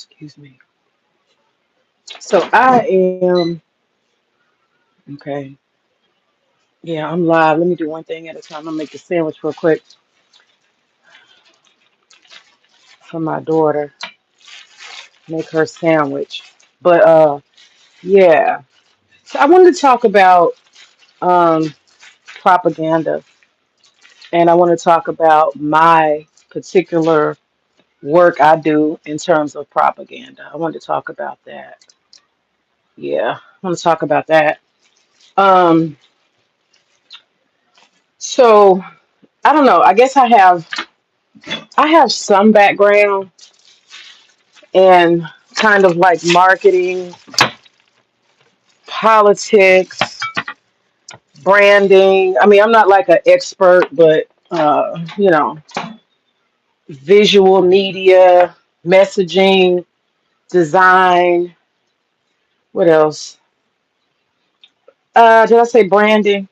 Excuse me. So I am okay. Yeah, I'm live. Let me do one thing at a time. I'll make the sandwich real quick for my daughter. Make her sandwich. But yeah. So I wanted to talk about um propaganda, and I want to talk about my particular work I do in terms of propaganda. I want to talk about that. Yeah, I want to talk about that. Um so I don't know. I have some background in kind of like marketing, politics, branding. I mean, I'm not like an expert, but visual media, messaging, design. What else? Did I say branding?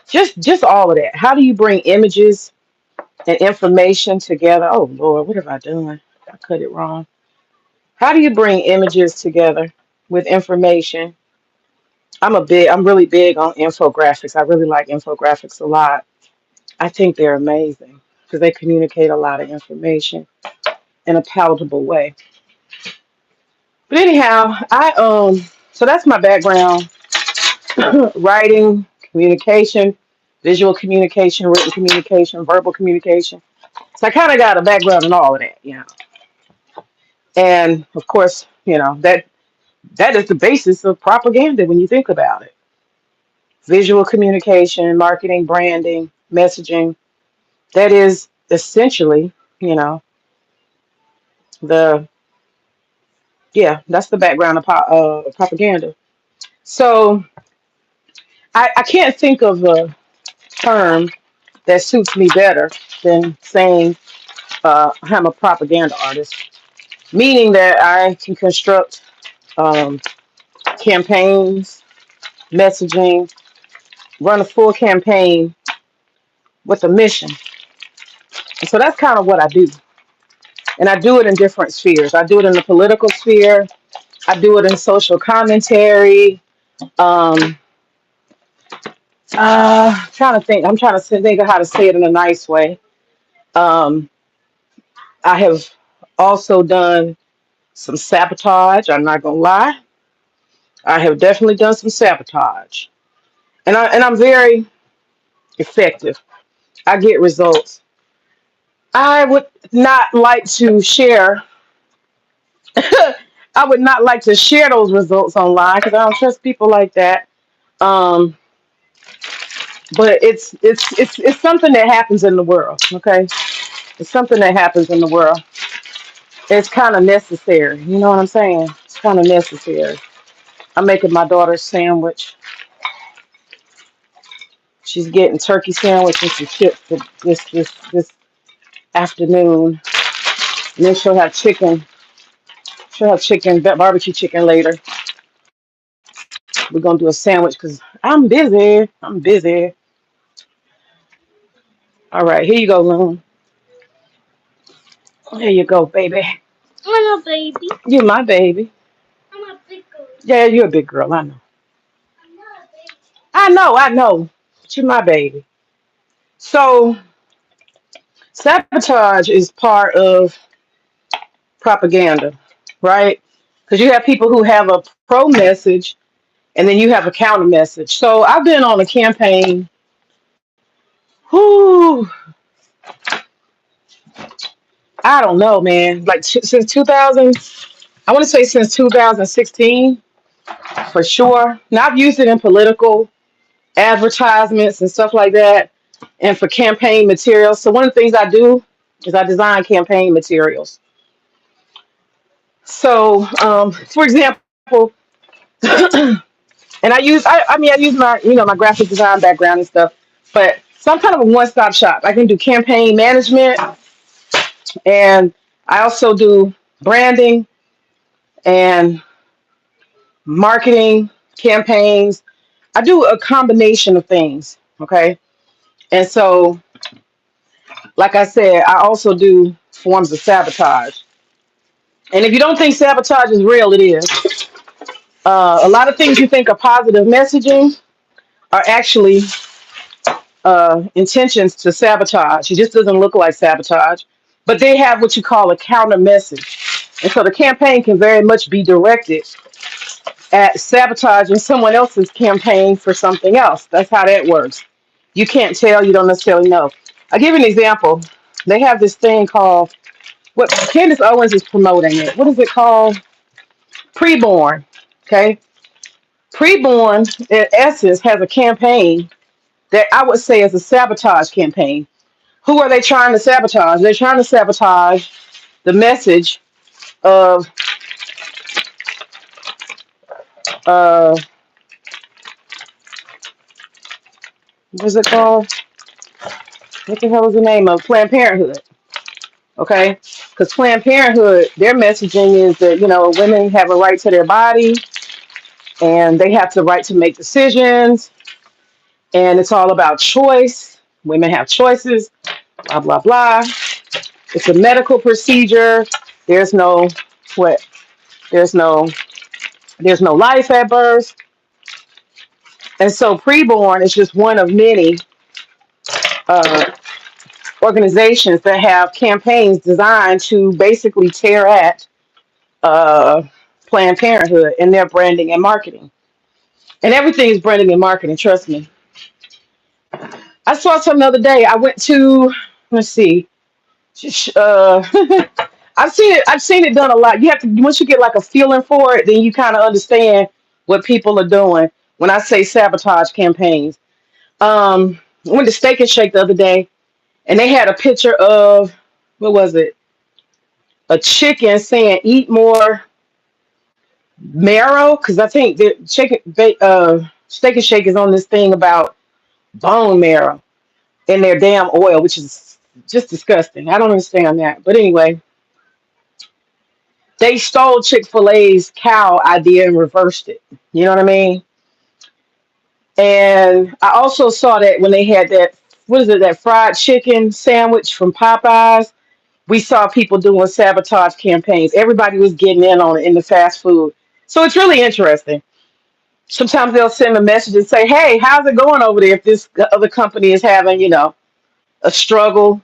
Just all of that. How do you bring images and information together? Oh Lord, what have I done? I cut it wrong. How do you bring images together with information? I'm really big on infographics. I really like infographics a lot. I think they're amazing because they communicate a lot of information in a palatable way. But anyhow, so that's my background: writing, communication, visual communication, written communication, verbal communication. So I kind of got a background in all of that. And of course, that is the basis of propaganda when you think about it. Visual communication, marketing, branding, messaging. That is essentially, you know, the that's the background of propaganda. So I can't think of a term that suits me better than saying I'm a propaganda artist, meaning that I can construct um, campaigns, messaging, run a full campaign with a mission. And so that's kind of what I do. And I do it in different spheres. I do it in the political sphere. I do it in social commentary. Um, Trying to think. I'm trying to think of how to say it in a nice way. Um, I have also done some sabotage. I'm not gonna lie. I have definitely done some sabotage, and I'm very effective. I get results. I would not like to share. I would not like to share those results online because I don't trust people like that. Um, but it's something that happens in the world. Okay, it's something that happens in the world. It's kind of necessary. You know what I'm saying? It's kind of necessary. I'm making my daughter sandwich. She's getting turkey sandwich and some chips for this afternoon. And then she'll have chicken. She'll have chicken, barbecue chicken later. We're gonna do a sandwich because I'm busy. I'm busy. All right, here you go, Loon. Here you go, baby. I'm a baby. You're my baby. I'm a big girl. Yeah, you're a big girl. I know. I'm not a baby. I know. I know. But you're my baby. So sabotage is part of propaganda, right? Because you have people who have a pro message and then you have a counter message. So I've been on a campaign, whoo, I don't know, man, like since 2000, I want to say since 2016 for sure. Now I've used it in political advertisements and stuff like that and for campaign materials. So one of the things I do is I design campaign materials. So, for example, and I use my my graphic design background and stuff, but so I'm kind of a one-stop shop. I can do campaign management, and I also do branding and marketing campaigns. I do a combination of things. Okay, and so like I said, I also do forms of sabotage, And if you don't think sabotage is real, it is. A lot of things you think are positive messaging are actually intentions to sabotage. It just doesn't look like sabotage, but they have what you call a counter message. And so the campaign can very much be directed at sabotaging someone else's campaign for something else. That's how that works. You can't tell, you don't necessarily know. I'll give you an example. They have this thing called, what Candace Owens is promoting it. What is it called? Preborn. Okay. Preborn, in essence, has a campaign that I would say is a sabotage campaign. Who are they trying to sabotage? They're trying to sabotage the message of uh what's it called? What the hell is the name of Planned Parenthood? Okay, because Planned Parenthood, their messaging is that women have a right to their body and they have the right to make decisions, and it's all about choice. Women have choices. Blah blah blah. It's a medical procedure. There's no what? There's no there's no life at birth. And so preborn is just one of many uh, organizations that have campaigns designed to basically tear at uh, Planned Parenthood in their branding and marketing. And everything is branding and marketing, trust me. I saw something the other day. I went to, let's see, I've seen it done a lot. You have to, once you get like a feeling for it, then you kind of understand what people are doing when I say sabotage campaigns. I went to Steak and Shake the other day, and they had a picture of, what was it? A chicken saying eat more marrow, because I think the Steak and Shake is on this thing about bone marrow in their damn oil, which is just disgusting. I don't understand that. But anyway, they stole Chick-fil-A's cow idea and reversed it. You know what I mean? And I also saw that when they had that, what is it, that fried chicken sandwich from Popeyes. We saw people doing sabotage campaigns. Everybody was getting in on it in the fast food. So it's really interesting. Sometimes they'll send a message and say, "Hey, how's it going over there? If this other company is having, a struggle,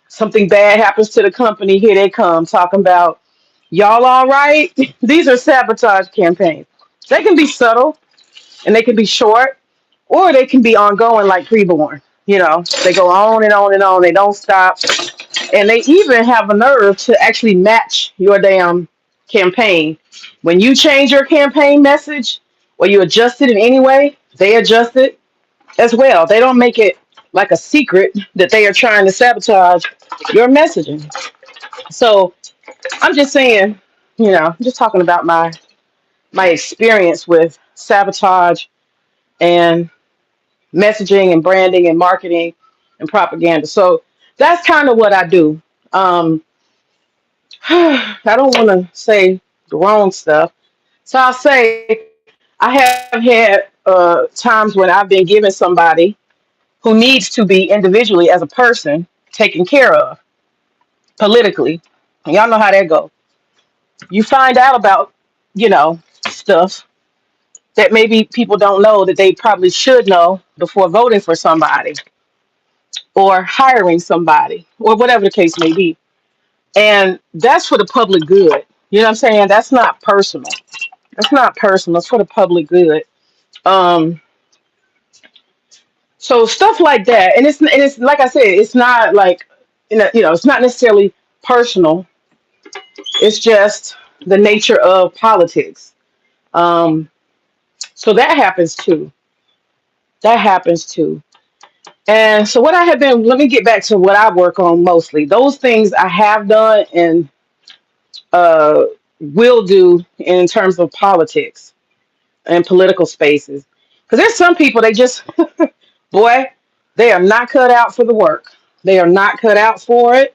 something bad happens to the company, here they come talking about y'all all right." These are sabotage campaigns. They can be subtle and they can be short, or they can be ongoing like preborn. They go on and on and on. They don't stop. And they even have a nerve to actually match your damn campaign. When you change your campaign message or you adjust it in any way, they adjust it as well. They don't make it like a secret that they are trying to sabotage your messaging. So I'm just saying, I'm just talking about my experience with sabotage and messaging and branding and marketing and propaganda. So that's kind of what I do. Um, I don't want to say the wrong stuff. So I'll say I have had times when I've been given somebody who needs to be individually as a person taken care of politically. And y'all know how that goes. You find out about, stuff that maybe people don't know that they probably should know before voting for somebody or hiring somebody or whatever the case may be. And that's for the public good. You know what I'm saying? That's not personal. That's not personal. It's for the public good. Um, so stuff like that, and it's like I said, it's not like it's not necessarily personal. It's just the nature of politics. Um, so that happens too. That happens too. And so what I have been, let me get back to what I work on mostly. Those things I have done and uh, will do in terms of politics and political spaces. Because there's some people, they just, boy, they are not cut out for the work. They are not cut out for it.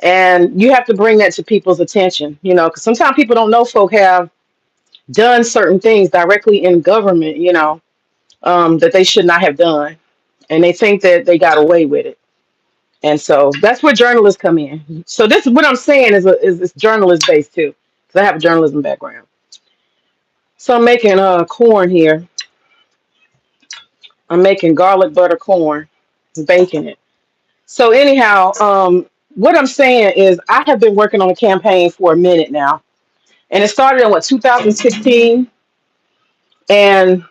And you have to bring that to people's attention, because sometimes people don't know folk have done certain things directly in government, that they should not have done. And they think that they got away with it. And so that's where journalists come in. So this is what I'm saying is journalist based too, because I have a journalism background. So I'm making corn here. I'm making garlic butter corn, baking it. So anyhow, what I'm saying is I have been working on a campaign for a minute now, and it started in what 2016, and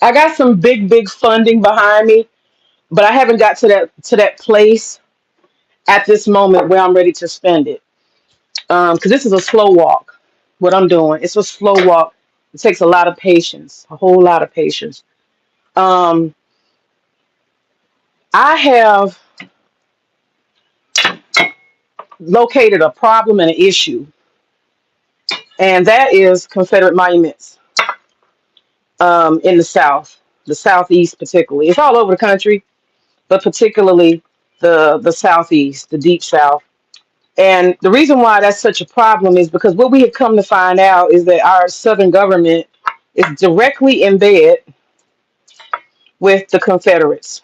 I got some big funding behind me, but I haven't got to that place at this moment where I'm ready to spend it. Because this is a slow walk. What I'm doing, it's a slow walk. It takes a lot of patience, a whole lot of patience. Um, I have located a problem and an issue, and that is Confederate monuments in the South, the Southeast particularly. It's all over the country, but particularly the Southeast, the Deep South. And the reason why that's such a problem is because what we have come to find out is that our Southern government is directly in bed with the Confederates.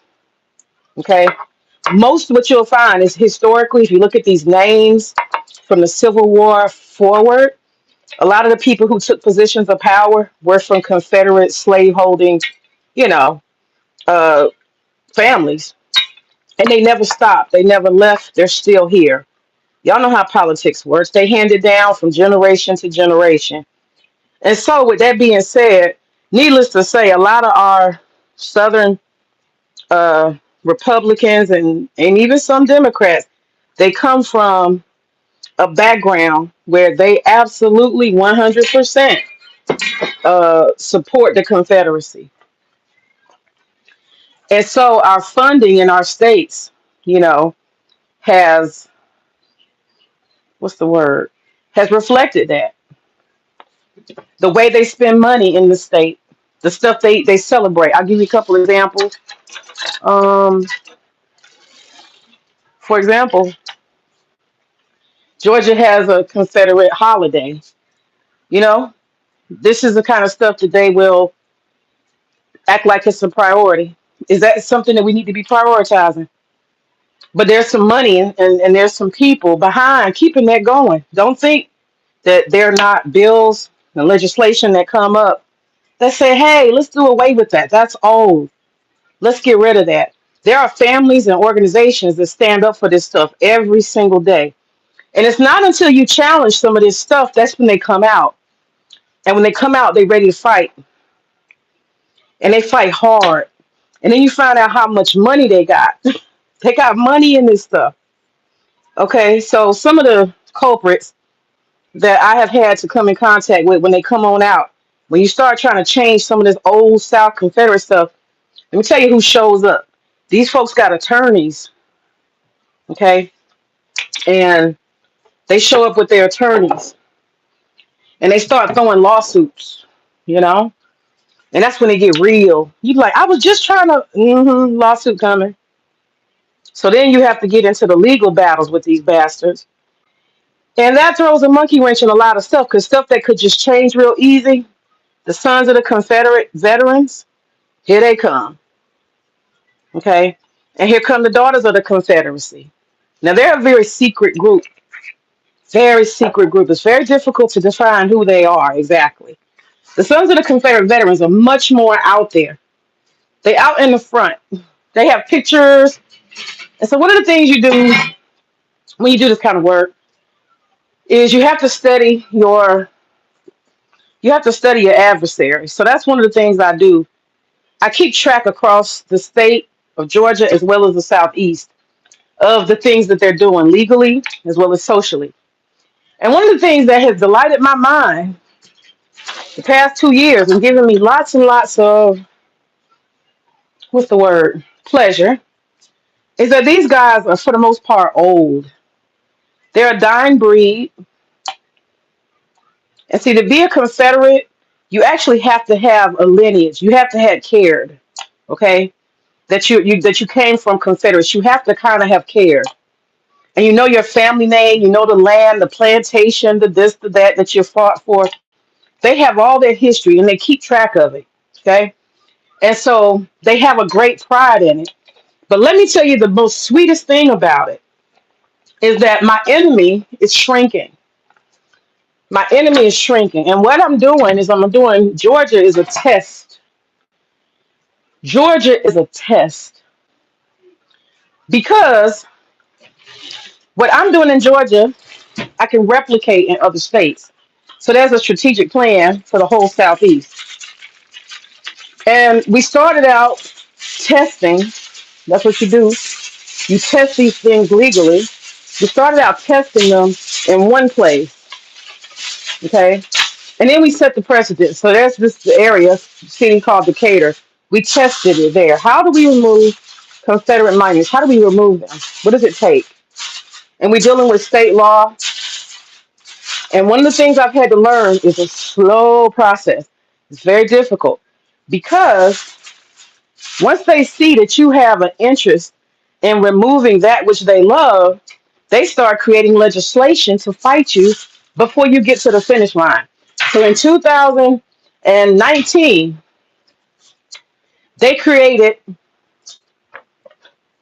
Okay. Most of what you'll find is historically, if you look at these names from the Civil War forward, a lot of the people who took positions of power were from Confederate slaveholding, you know, uh, families. And they never stopped. They never left. They're still here. Y'all know how politics works. They hand it down from generation to generation. And so, with that being said, needless to say, a lot of our Southern uh, Republicans and even some Democrats, they come from a background where they absolutely 100% support the Confederacy. And so our funding in our states, you know, has, what's the word, has reflected that. The way they spend money in the state, the stuff they celebrate. I'll give you a couple examples. Um, for example, Georgia has a Confederate holiday. You know, this is the kind of stuff that they will act like it's a priority. Is that something that we need to be prioritizing? But there's some money and there's some people behind keeping that going. Don't think that there are not bills and legislation that come up that say, hey, let's do away with that. That's old. Let's get rid of that. There are families and organizations that stand up for this stuff every single day. And it's not until you challenge some of this stuff that's when they come out. And when they come out, they're ready to fight. And they fight hard. And then you find out how much money they got. They got money in this stuff. Okay, so some of the culprits that I have had to come in contact with when they come on out, when you start trying to change some of this old South Confederate stuff, let me tell you who shows up. These folks got attorneys, okay? And they show up with their attorneys and they start throwing lawsuits, you know? And that's when they get real. You be like, I was just trying to, lawsuit coming. So then you have to get into the legal battles with these bastards. And that throws a monkey wrench in a lot of stuff because stuff that could just change real easy. The sons of the Confederate veterans, here they come. Okay. And here come the daughters of the Confederacy. Now they're a very secret group. Very secret group. It's very difficult to define who they are exactly. The sons of the Confederate veterans are much more out there. They out in the front. They have pictures. And so one of the things you do when you do this kind of work is you have to study your adversary. So that's one of the things I do. I keep track across the state of Georgia as well as the Southeast of the things that they're doing legally as well as socially. And one of the things that has delighted my mind the past 2 years and given me lots and lots of, what's the word, pleasure, is that these guys are, for the most part, old. They're a dying breed. And see, to be a Confederate, you actually have to have a lineage. You have to have cared, okay? That you came from Confederates. You have to kind of have cared. And you know your family name, you know the land, the plantation, the this, the that you fought for. They have all their history and they keep track of it, okay? And so they have a great pride in it. But let me tell you the most sweetest thing about it is that my enemy is shrinking. My enemy is shrinking. And what I'm doing is I'm doing Georgia is a test. Georgia is a test because what I'm doing in Georgia, I can replicate in other states. So there's a strategic plan for the whole Southeast. And we started out testing. That's what you do. You test these things legally. We started out testing them in one place, okay? And then we set the precedent. So there's this area, city called Decatur. We tested it there. How do we remove Confederate miners? How do we remove them? What does it take? And we're dealing with state law. And one of the things I've had to learn is a slow process. It's very difficult because once they see that you have an interest in removing that which they love, they start creating legislation to fight you before you get to the finish line. So in 2019, they created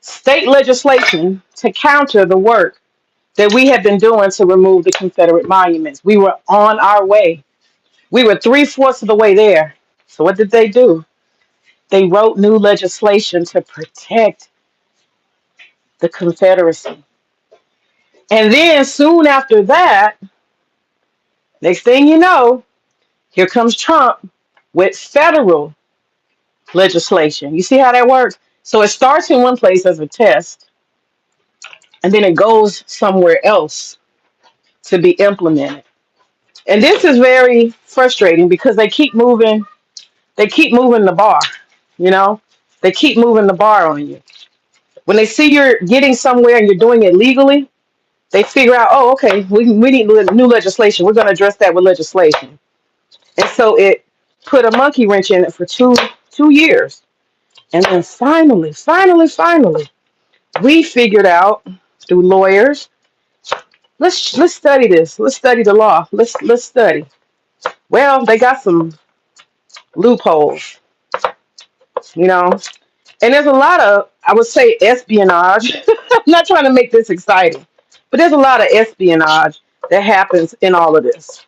state legislation to counter the work that we had been doing to remove the Confederate monuments. We were on our way. We were three-fourths of the way there. So what did they do? They wrote new legislation to protect the Confederacy. And then soon after that, next thing you know, here comes Trump with federal legislation. You see how that works? So it starts in one place as a test, and then it goes somewhere else to be implemented. And this is very frustrating because they keep moving the bar, you know? They keep moving the bar on you. When they see you're getting somewhere and you're doing it legally, they figure out, oh, okay, we need new legislation. We're going to address that with legislation. And so it put a monkey wrench in it for two years. And then finally, we figured out through lawyers, let's study this. Let's study the law. Let's study. Well, they got some loopholes, you know. And there's a lot of, I would say, espionage. I'm not trying to make this exciting, but there's a lot of espionage that happens in all of this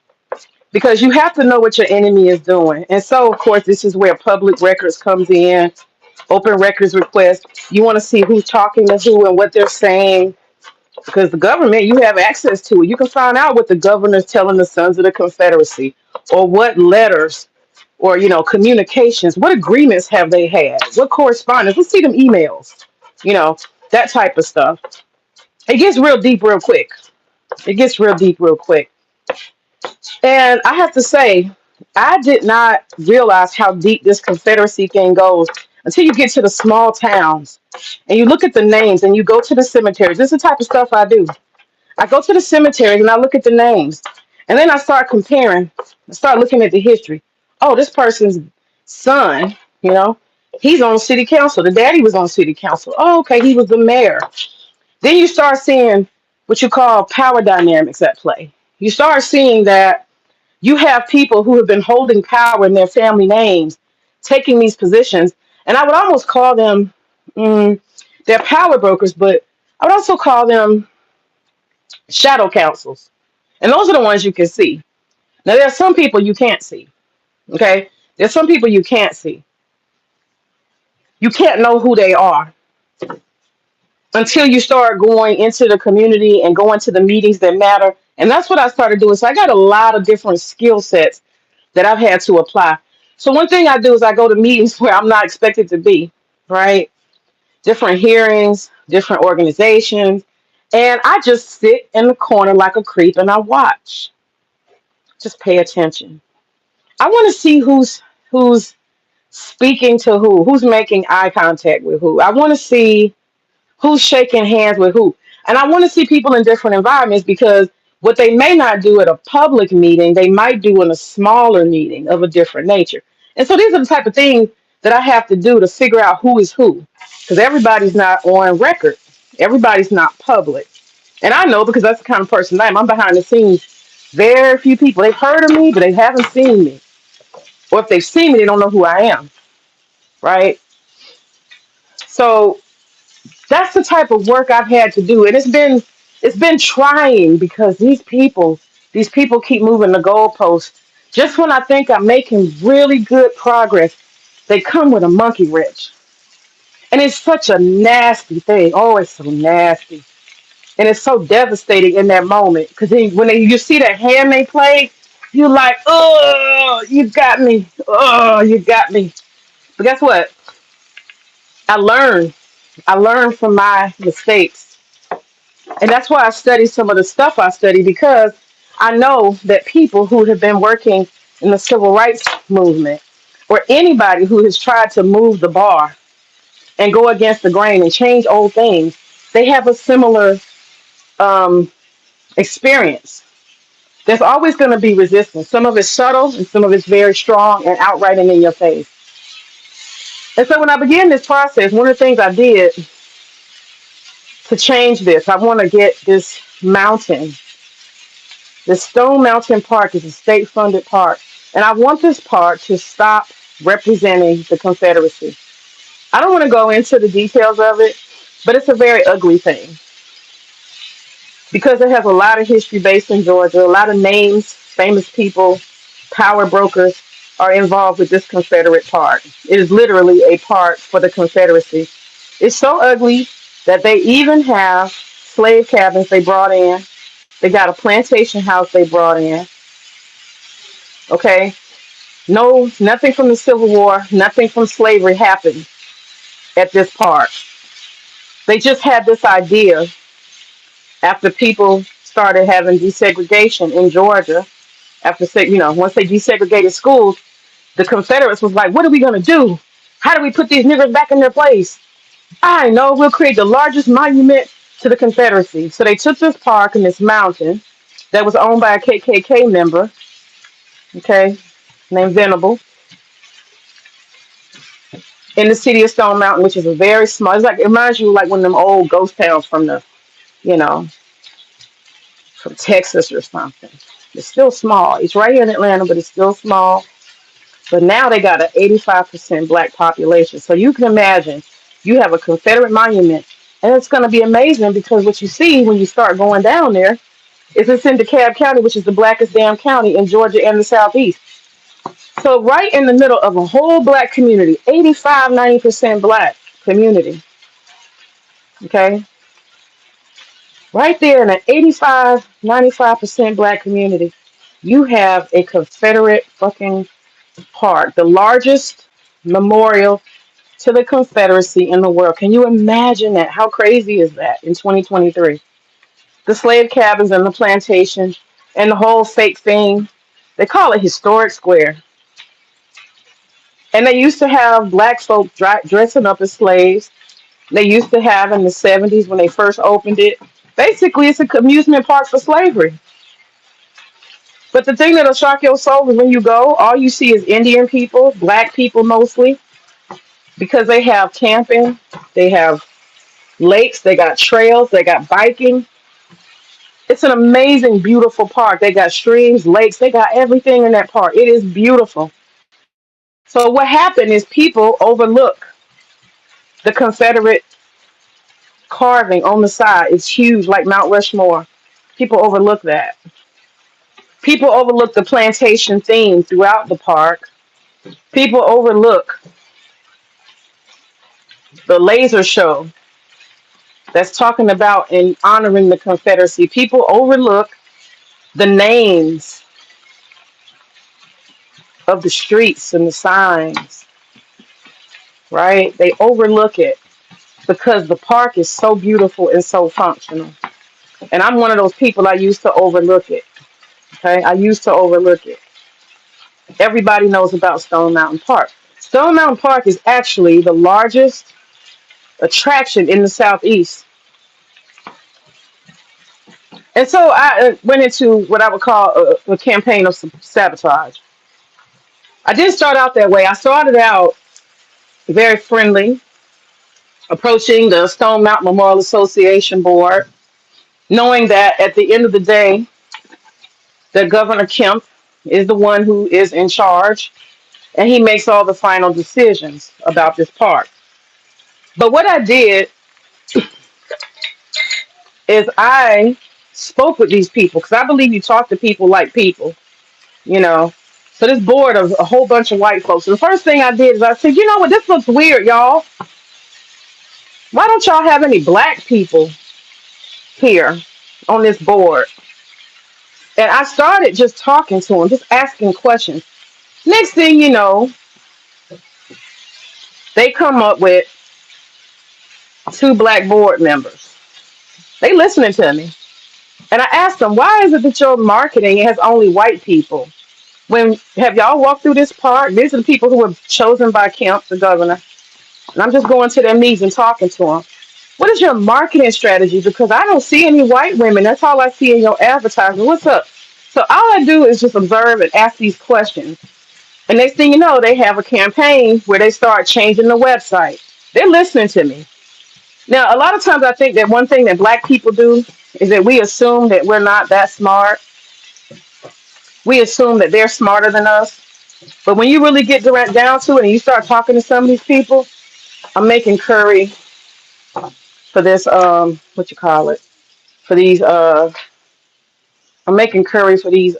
because you have to know what your enemy is doing. And so, of course, this is where public records comes in, open records request. You want to see who's talking to who and what they're saying because the government, you have access to it. You can find out what the governor's telling the Sons of the Confederacy or what letters or, communications, what agreements have they had? What correspondence? Let's see them emails, you know, that type of stuff. It gets real deep real quick. It gets real deep real quick. And I have to say, I did not realize how deep this Confederacy thing goes until you get to the small towns and you look at the names and you go to the cemeteries. This is the type of stuff I do. I go to the cemeteries and I look at the names. And then I start comparing. I start looking at the history. Oh, this person's son, he's on city council. The daddy was on city council. Oh, okay, he was the mayor. Then you start seeing what you call power dynamics at play. You start seeing that you have people who have been holding power in their family names, taking these positions. And I would almost call them, they're power brokers, but I would also call them shadow councils. And those are the ones you can see. Now, there are some people you can't see. Okay? There's some people you can't see. You can't know who they are until you start going into the community and going to the meetings that matter. And that's what I started doing. So I got a lot of different skill sets that I've had to apply. So one thing I do is I go to meetings where I'm not expected to be, right? Different hearings, different organizations. And I just sit in the corner like a creep and I watch. Just pay attention. I want to see who's speaking to who's making eye contact with who. I want to see who's shaking hands with who. And I want to see people in different environments because what they may not do at a public meeting, they might do in a smaller meeting of a different nature. And so these are the type of things that I have to do to figure out who is who. Because everybody's not on record. Everybody's not public. And I know because that's the kind of person I am. I'm behind the scenes. Very few people. They've heard of me, but they haven't seen me. Or if they've seen me, they don't know who I am. Right? So That's the type of work I've had to do, and it's been trying because these people keep moving the goalposts. Just when I think I'm making really good progress, they come with a monkey wrench, and it's such a nasty thing. Oh, it's so nasty, and it's so devastating in that moment because you see that hand they play, you like, oh, you got me, oh, you got me. But guess what? I learned. I learned from my mistakes. And that's why I study some of the stuff I study because I know that people who have been working in the civil rights movement or anybody who has tried to move the bar and go against the grain and change old things, they have a similar um, experience. There's always going to be resistance. Some of it's subtle and some of it's very strong and outright and in your face. And so when I began this process, one of the things I did to change this, I want to get this mountain. The Stone Mountain Park is a state funded park, and I want this park to stop representing the Confederacy. I don't want to go into the details of it, but it's a very ugly thing because it has a lot of history based in Georgia. A lot of names, famous people, power brokers are involved with this Confederate park. It is literally a park for the Confederacy. It's so ugly that they even have slave cabins they brought in. They got a plantation house they brought in. Okay, no, nothing from the Civil War, nothing from slavery happened at this park. They just had this idea after people started having desegregation in Georgia. Once they desegregated schools, the Confederates was like, "What are we gonna do? How do we put these niggers back in their place?" I know we'll create the largest monument to the Confederacy. So they took this park and this mountain that was owned by a KKK member, okay, named Venable, in the city of Stone Mountain, which is a very small. It's like it reminds you like one of them old ghost towns from you know, from Texas or something. It's still small. It's right here in Atlanta, but it's still small. But now they got an 85% black population. So you can imagine you have a Confederate monument, and it's going to be amazing because what you see when you start going down there is it's in DeKalb County, which is the blackest damn county in Georgia and the Southeast. So right in the middle of a whole black community, 85, 90% black community, okay? Right there in an 85, 95% black community, you have a Confederate fucking park, the largest memorial to the Confederacy in the world. Can you imagine that? How crazy is that in 2023? The slave cabins and the plantation and the whole fake thing. They call it Historic Square. And they used to have black folk dressing up as slaves. They used to have in the 70s when they first opened it. Basically, it's an amusement park for slavery. But the thing that'll shock your soul is when you go, all you see is Indian people, black people mostly, because they have camping, they have lakes, they got trails, they got biking. It's an amazing, beautiful park. They got streams, lakes, they got everything in that park. It is beautiful. So what happened is people overlook the Confederate carving on the side. It's huge, like Mount Rushmore. People overlook that. People overlook the plantation theme throughout the park. People overlook the laser show that's talking about and honoring the Confederacy. People overlook the names of the streets and the signs, right? They overlook it because the park is so beautiful and so functional. And I'm one of those people, I used to overlook it. Okay, I used to overlook it. Everybody knows about Stone Mountain Park. Stone Mountain Park is actually the largest attraction in the Southeast. And so I went into what I would call a campaign of sabotage. I didn't start out that way. I started out very friendly, approaching the Stone Mountain Memorial Association board, knowing that at the end of the day, that Governor Kemp is the one who is in charge and he makes all the final decisions about this park. But what I did is I spoke with these people because I believe you talk to people like people, you know. So this board of a whole bunch of white folks. And the first thing I did is I said, you know what, this looks weird, y'all. Why don't y'all have any black people here on this board? And I started just talking to them, just asking questions. Next thing you know, they come up with two black board members. They listening to me. And I asked them, why is it that your marketing has only white people? When have y'all walked through this park? These are the people who were chosen by Kemp, the governor. And I'm just going to their meetings and talking to them. What is your marketing strategy? Because I don't see any white women. That's all I see in your advertising. What's up? So all I do is just observe and ask these questions. And next thing you know, they have a campaign where they start changing the website. They're listening to me. Now, a lot of times I think that one thing that black people do is that we assume that we're not that smart. We assume that they're smarter than us. But when you really get direct down to it and you start talking to some of these people, I'm making curry for this what you call it? For these I'm making curry for these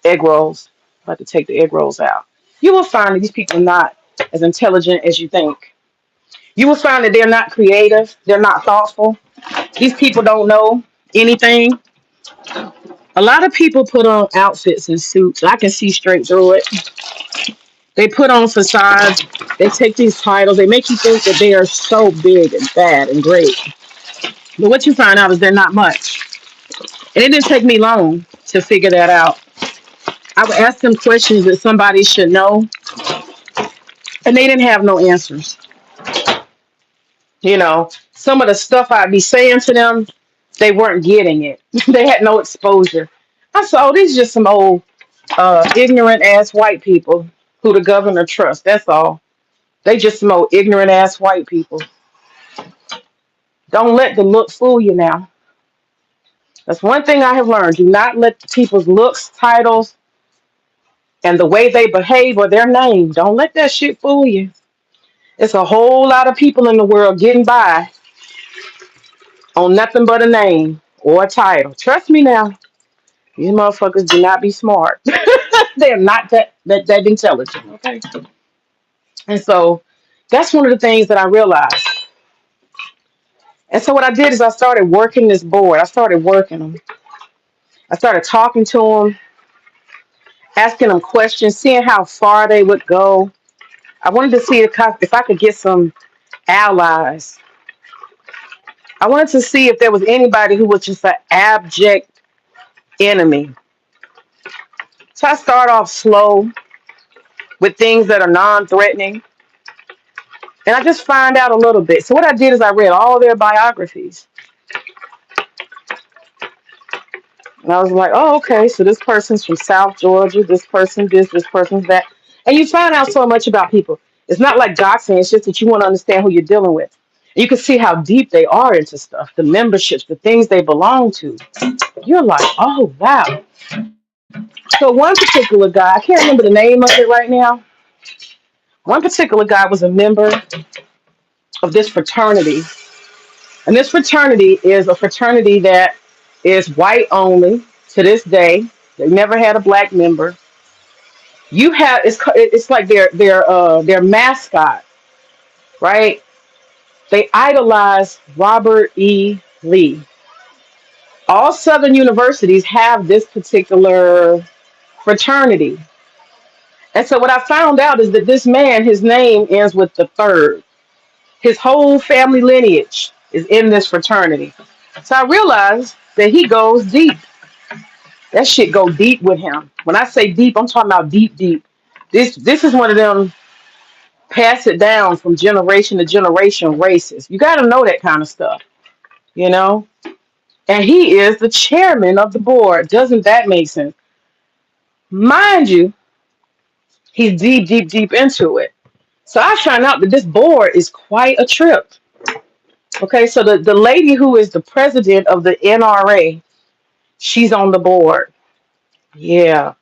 egg rolls. I'm about to take the egg rolls out. You will find that these people are not as intelligent as you think. You will find that they're not creative, they're not thoughtful. These people don't know anything. A lot of people put on outfits and suits. I can see straight through it. They put on facades. They take these titles. They make you think that they are so big and bad and great. But what you find out is they're not much. And it didn't take me long to figure that out. I would ask them questions that somebody should know, and they didn't have no answers. You know, some of the stuff I'd be saying to them, they weren't getting it. They had no exposure. I said, oh, these are just some old ignorant ass white people who the governor trusts. That's all. They just some old ignorant ass white people. Don't let the look fool you now. That's one thing I have learned. Do not let people's looks, titles, and the way they behave or their name. Don't let that shit fool you. It's a whole lot of people in the world getting by on nothing but a name or a title. Trust me now. These motherfuckers do not be smart. They're not that intelligent. Okay. And so that's one of the things that I realized. And so what I did is I started working this board. I started working them. I started talking to them, asking them questions, seeing how far they would go. I wanted to see if I could get some allies. I wanted to see if there was anybody who was just an abject enemy. So I start off slow with things that are non-threatening. And I just find out a little bit. So what I did is I read all their biographies. And I was like, oh, okay, so this person's from South Georgia, this person this person's that. And you find out so much about people. It's not like doxing, it's just that you want to understand who you're dealing with. You can see how deep they are into stuff, the memberships, the things they belong to. You're like, oh, wow. So one particular guy, I can't remember the name of it right now. One particular guy was a member of this fraternity. And this fraternity is a fraternity that is white only to this day. They never had a black member. You have it's like their mascot, right? They idolize Robert E. Lee. All Southern universities have this particular fraternity. And so what I found out is that this man, his name ends with the third. His whole family lineage is in this fraternity. So I realized that he goes deep. That shit go deep with him. When I say deep, I'm talking about deep, deep. This is one of them pass it down from generation to generation races. You got to know that kind of stuff, you know? And he is the chairman of the board. Doesn't that make sense? Mind you, he's deep, deep, deep into it. So I found out that this board is quite a trip. Okay, so the lady who is the president of the NRA, she's on the board. Yeah.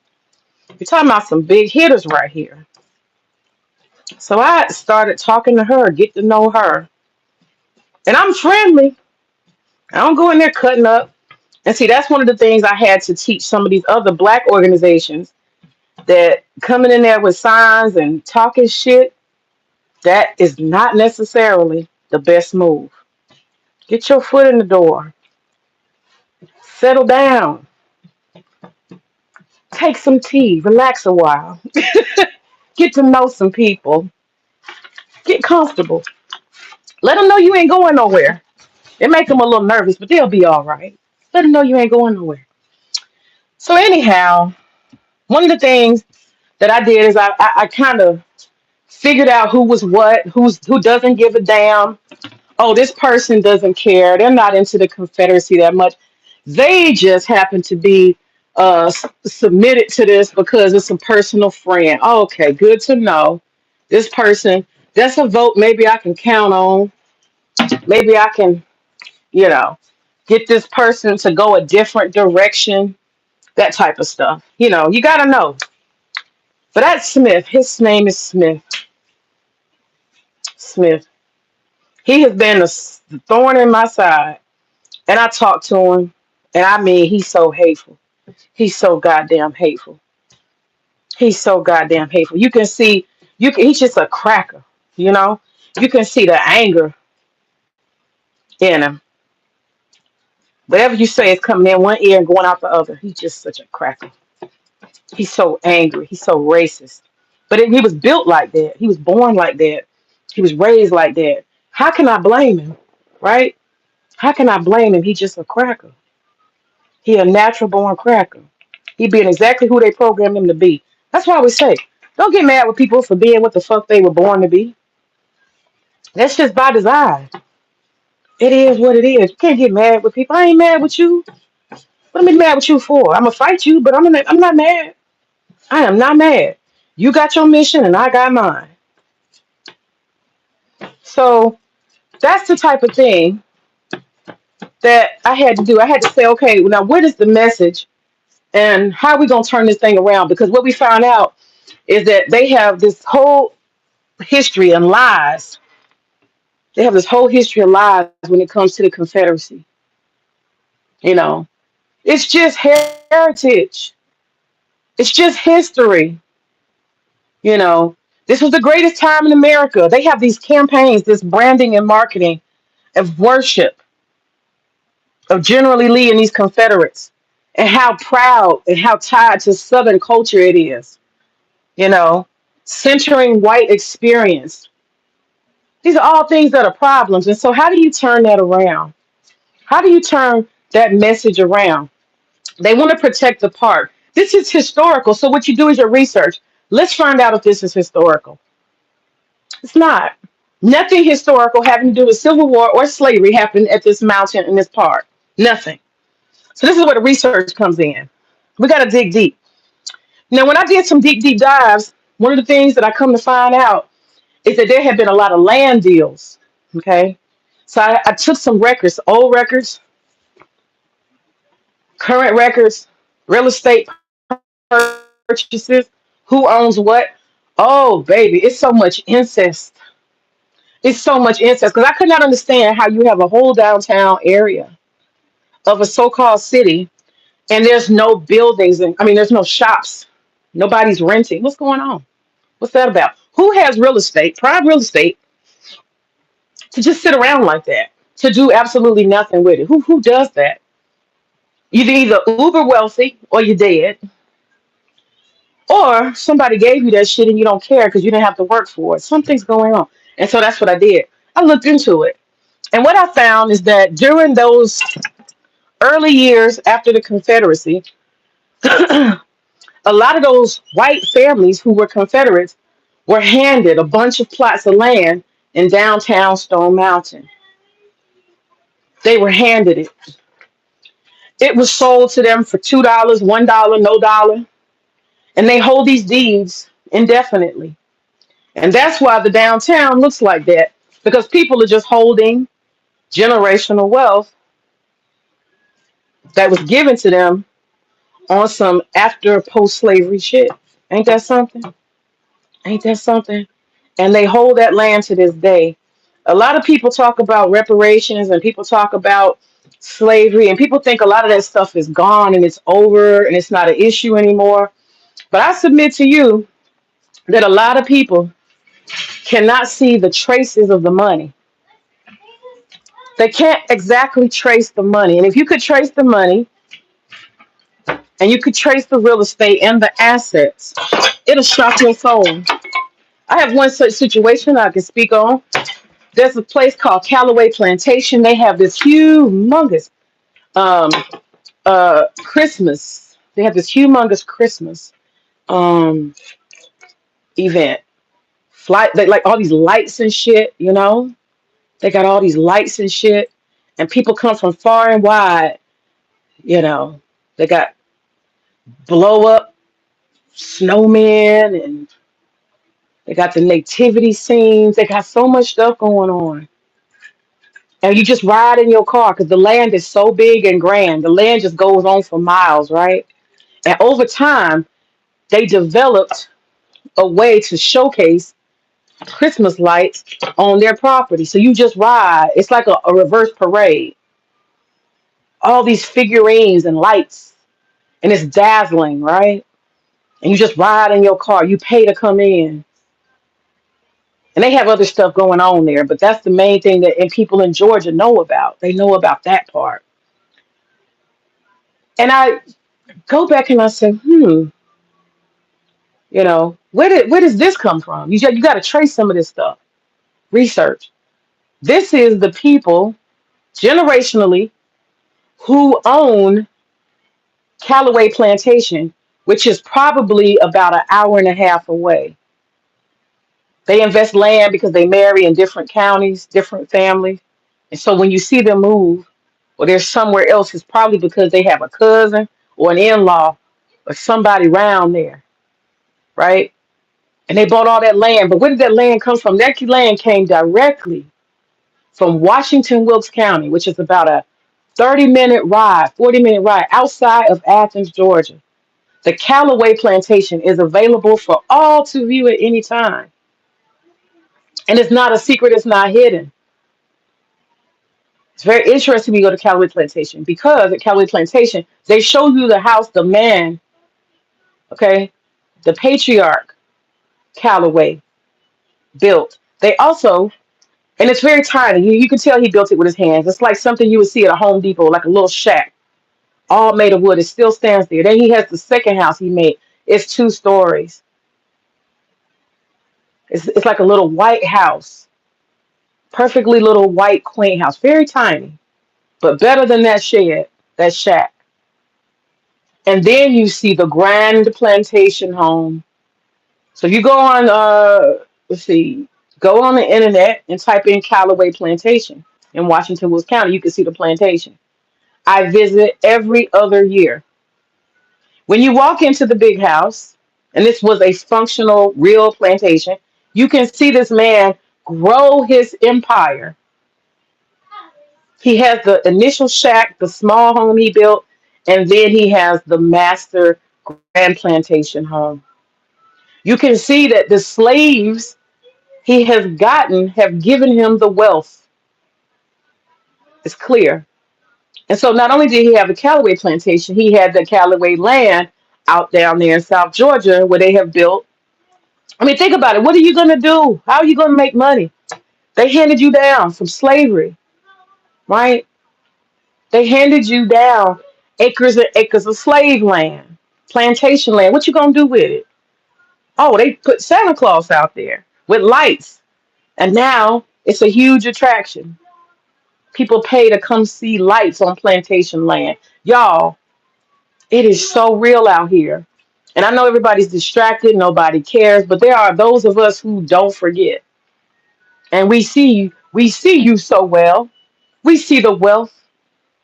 You're talking about some big hitters right here. So I started talking to her, get to know her. And I'm friendly. I don't go in there cutting up. And see, that's one of the things I had to teach some of these other black organizations that coming in there with signs and talking shit, that is not necessarily the best move. Get your foot in the door. Settle down. Take some tea. Relax a while. Get to know some people. Get comfortable. Let them know you ain't going nowhere. It make them a little nervous, but they'll be all right. Let them know you ain't going nowhere. So anyhow, one of the things that I did is I kind of figured out who was what, who doesn't give a damn. Oh, this person doesn't care. They're not into the Confederacy that much. They just happen to be submitted to this because it's a personal friend. Okay, good to know. This person, that's a vote maybe I can count on. Maybe I can, you know, get this person to go a different direction, that type of stuff. You got to know. But that's Smith. His name is Smith. Smith. He has been a thorn in my side. And I talked to him, and I mean, he's so hateful. He's so goddamn hateful. He's so goddamn hateful. You can see, he's just a cracker, you know? You can see the anger in him. Whatever you say is coming in one ear and going out the other. He's just such a cracker. He's so angry. He's so racist. But he was built like that. He was born like that. He was raised like that. How can I blame him? Right? How can I blame him? He's just a cracker. He a natural born cracker. He being exactly who they programmed him to be. That's why we say, don't get mad with people for being what the fuck they were born to be. That's just by design. It is what it is. You can't get mad with people. I ain't mad with you. What am I mad with you for? I'm gonna fight you, but I'm not mad. I am not mad. You got your mission and I got mine. So that's the type of thing that I had to do. I had to say, okay, now what is the message and how are we gonna turn this thing around? Because what we found out is that they have this whole history and lies. They have this whole history of lies when it comes to the Confederacy. You know, it's just heritage. It's just history. You know, this was the greatest time in America. They have these campaigns, this branding and marketing of worship of General Lee and these Confederates, and how proud and how tied to Southern culture it is. You know, centering white experience. These are all things that are problems. And so, how do you turn that around? How do you turn that message around? They want to protect the park. This is historical. So what you do is your research. Let's find out if this is historical. It's not. Nothing historical having to do with Civil War or slavery happened at this mountain in this park. Nothing. So this is where the research comes in. We got to dig deep. Now, when I did some deep dives, one of the things that I come to find out is that there have been a lot of land deals. Okay. So I took some records, old records, current records, real estate purchases, who owns what. Oh, baby, it's so much incest. It's so much incest because I could not understand how you have a whole downtown area of a so-called city and there's no buildings and I mean there's no shops. Nobody's renting. What's going on? What's that about? Who has real estate, private real estate, to just sit around like that, to do absolutely nothing with it? Who does that? You're either uber wealthy or you're dead, or somebody gave you that shit and you don't care because you didn't have to work for it. Something's going on. And so that's what I did. I looked into it. And what I found is that during those early years after the Confederacy, a lot of those white families who were Confederates were handed a bunch of plots of land in downtown Stone Mountain. They were handed it. It was sold to them for $2, $1, no dollar. And they hold these deeds indefinitely. And that's why the downtown looks like that, because people are just holding generational wealth that was given to them on some after post slavery shit. Ain't that something? Ain't that something? and they hold that land to this day. A lot of people talk about reparations and people talk about slavery, and people think a lot of that stuff is gone and it's over and it's not an issue anymore. But I submit to you that a lot of people cannot see the traces of the money. They can't exactly trace the money. And if you could trace the money and you could trace the real estate and the assets, it'll shock your soul. I have one such situation I can speak on. There's a place called Callaway Plantation. They have this humongous um, Christmas. They have this humongous Christmas um, event. Flight, they like all these lights and shit. They got all these lights and shit, and people come from far and wide. You know, they got blow up snowmen, and they got the nativity scenes. They got so much stuff going on. And you just ride in your car because the land is so big and grand. The land just goes on for miles, right? And over time, they developed a way to showcase Christmas lights on their property. So you just ride. It's like a reverse parade. All these figurines and lights, and it's dazzling, right? And you just ride in your car. You pay to come in. And they have other stuff going on there, but that's the main thing that and people in Georgia know about. They know about that part. And I go back and I say, where does this come from? You got to trace some of this stuff. Research. This is the people generationally who own Callaway Plantation, which is probably about an hour and a half away. They invest land because they marry in different counties, different families. And so when you see them move, or they're somewhere else, it's probably because they have a cousin or an in-law or somebody around there, right? And they bought all that land. But where did that land come from? That land came directly from Washington Wilkes County, which is about a 30-minute ride, 40-minute ride outside of Athens, Georgia. The Callaway Plantation is available for all to view at any time. And it's not a secret, it's not hidden. It's very interesting when you go to Callaway Plantation because at Callaway Plantation, they show you the house the man, okay, the patriarch Callaway built. They also, and it's very tiny. You can tell he built it with his hands. It's like something you would see at a Home Depot, like a little shack, all made of wood. It still stands there. Then he has the second house he made. It's 2 stories. It's like a little white house, perfectly little white quaint house, very tiny, but better than that shed, that shack. And then you see the grand plantation home. So you go on, let's see, go on the internet and type in Callaway Plantation in Washington, Wilkes County. You can see the plantation. I visit every other year. When you walk into the big house, and this was a functional, real plantation, you can see this man grow his empire. He has the initial shack, the small home he built, and then he has the master grand plantation home. You can see that the slaves he has gotten have given him the wealth. It's clear. And so not only did he have the Callaway plantation, he had the Callaway land out down there in South Georgia where they have built. I mean, think about it. What are you going to do? How are you going to make money? They handed you down from slavery, right? They handed you down acres and acres of slave land, plantation land. What you going to do with it? Oh, they put Santa Claus out there with lights. And now it's a huge attraction. People pay to come see lights on plantation land. Y'all, it is so real out here. And I know everybody's distracted, nobody cares, but there are those of us who don't forget. And we see you so well. We see the wealth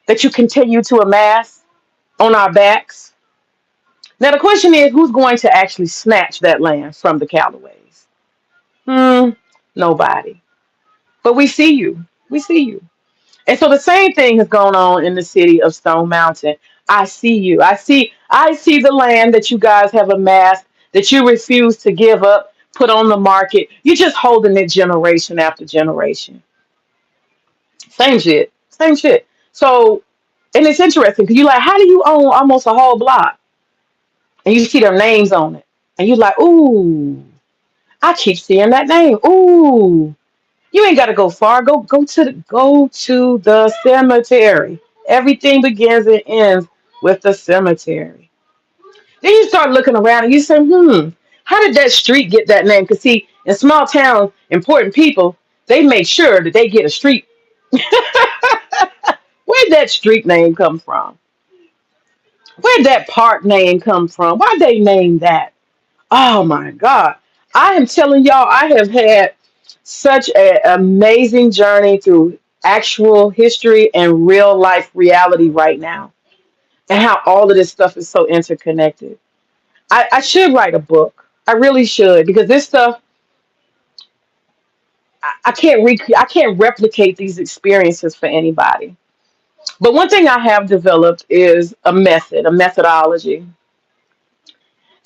that you continue to amass on our backs. Now the question is, who's going to actually snatch that land from the Callaways? Nobody. But we see you. We see you. And so the same thing has gone on in the city of Stone Mountain. I see you. I see the land that you guys have amassed that you refuse to give up put on the market. You're just holding it generation after generation. Same shit. Same shit. So, and it's interesting because you're like, how do you own almost a whole block? And you see their names on it. And you're like, ooh, I keep seeing that name. Ooh. You ain't gotta go far. Go to the cemetery. Everything begins and ends with the cemetery. Then you start looking around and you say, how did that street get that name? Because see, in small towns, important people, they make sure that they get a street. Where'd that street name come from? Where'd that park name come from? Why'd they name that? Oh my God. I am telling y'all, I have had such an amazing journey through actual history and real life reality right now, and how all of this stuff is so interconnected. I should write a book. I really should, because this stuff, I can't I can't replicate these experiences for anybody. But one thing I have developed is a method, a methodology,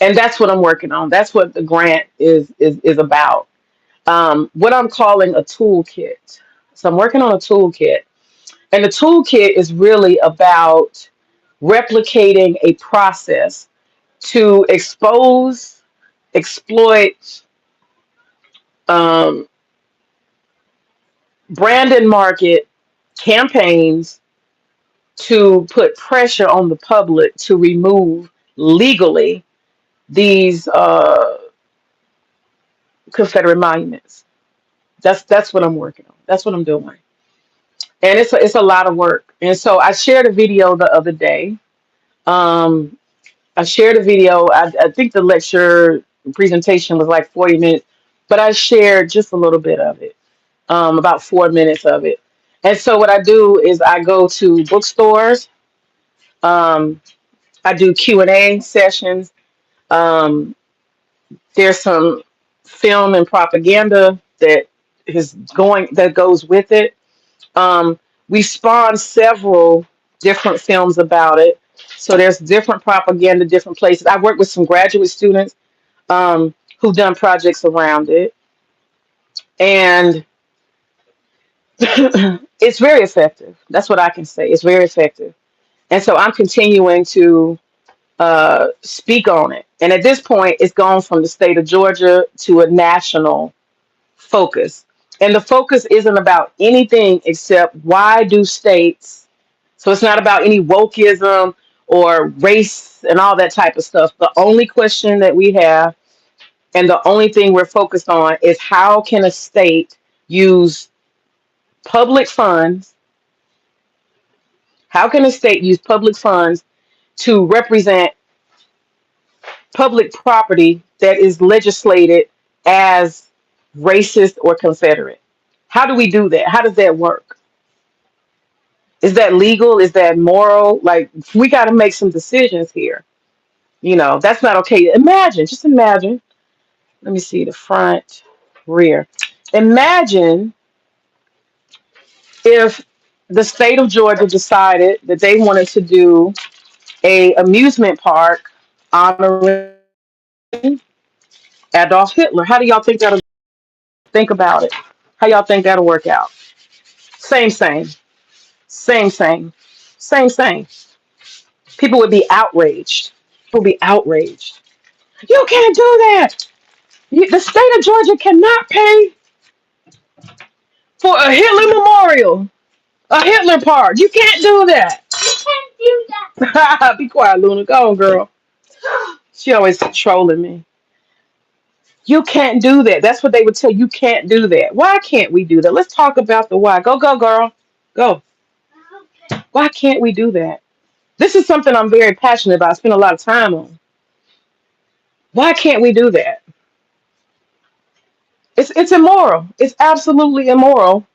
and that's what I'm working on. That's what the grant is about. What I'm calling a toolkit. So I'm working on a toolkit, and the toolkit is really about replicating a process to expose, exploit, um, brand and market campaigns to put pressure on the public to remove legally these Confederate monuments. That's what I'm working on. That's what I'm doing, and it's a lot of work. And so I shared a video the other day. Um, I shared a video. I think the lecture presentation was like 40 minutes, but I shared just a little bit of it, about 4 minutes of it. And so what I do is I go to bookstores. Um, I do Q&A sessions. Um, there's some film and propaganda that goes with it. Um, we spawned several different films about it. So there's different propaganda, different places. I work with some graduate students who've done projects around it, and it's very effective. That's what I can say. It's very effective, and so I'm continuing to speak on it. And at this point, it's gone from the state of Georgia to a national focus. And the focus isn't about anything except why do states, so it's not about any wokeism or race and all that type of stuff. The only question that we have and the only thing we're focused on is how can a state use public funds, how can a state use public funds to represent public property that is legislated as racist or Confederate? How do we do that? How does that work? Is that legal? Is that moral? Like, we got to make some decisions here. That's not okay. Imagine, just imagine. Let me see the front, rear. Imagine if the state of Georgia decided that they wanted to do a amusement park honoring Adolf Hitler. How do y'all think that'll think about it? How y'all think that'll work out? Same, same, same, same, same, same. People would be outraged. People would be outraged. You can't do that. The state of Georgia cannot pay for a Hitler memorial, a Hitler park. You can't do that. You can't do that. Be quiet, Luna. Go on, girl. She always trolling me. You can't do that. That's what they would tell you. You can't do that. Why can't we do that? Let's talk about the why. Go, go, girl. Go. Why can't we do that? This is something I'm very passionate about. I spend a lot of time on. Why can't we do that? It's immoral. It's absolutely immoral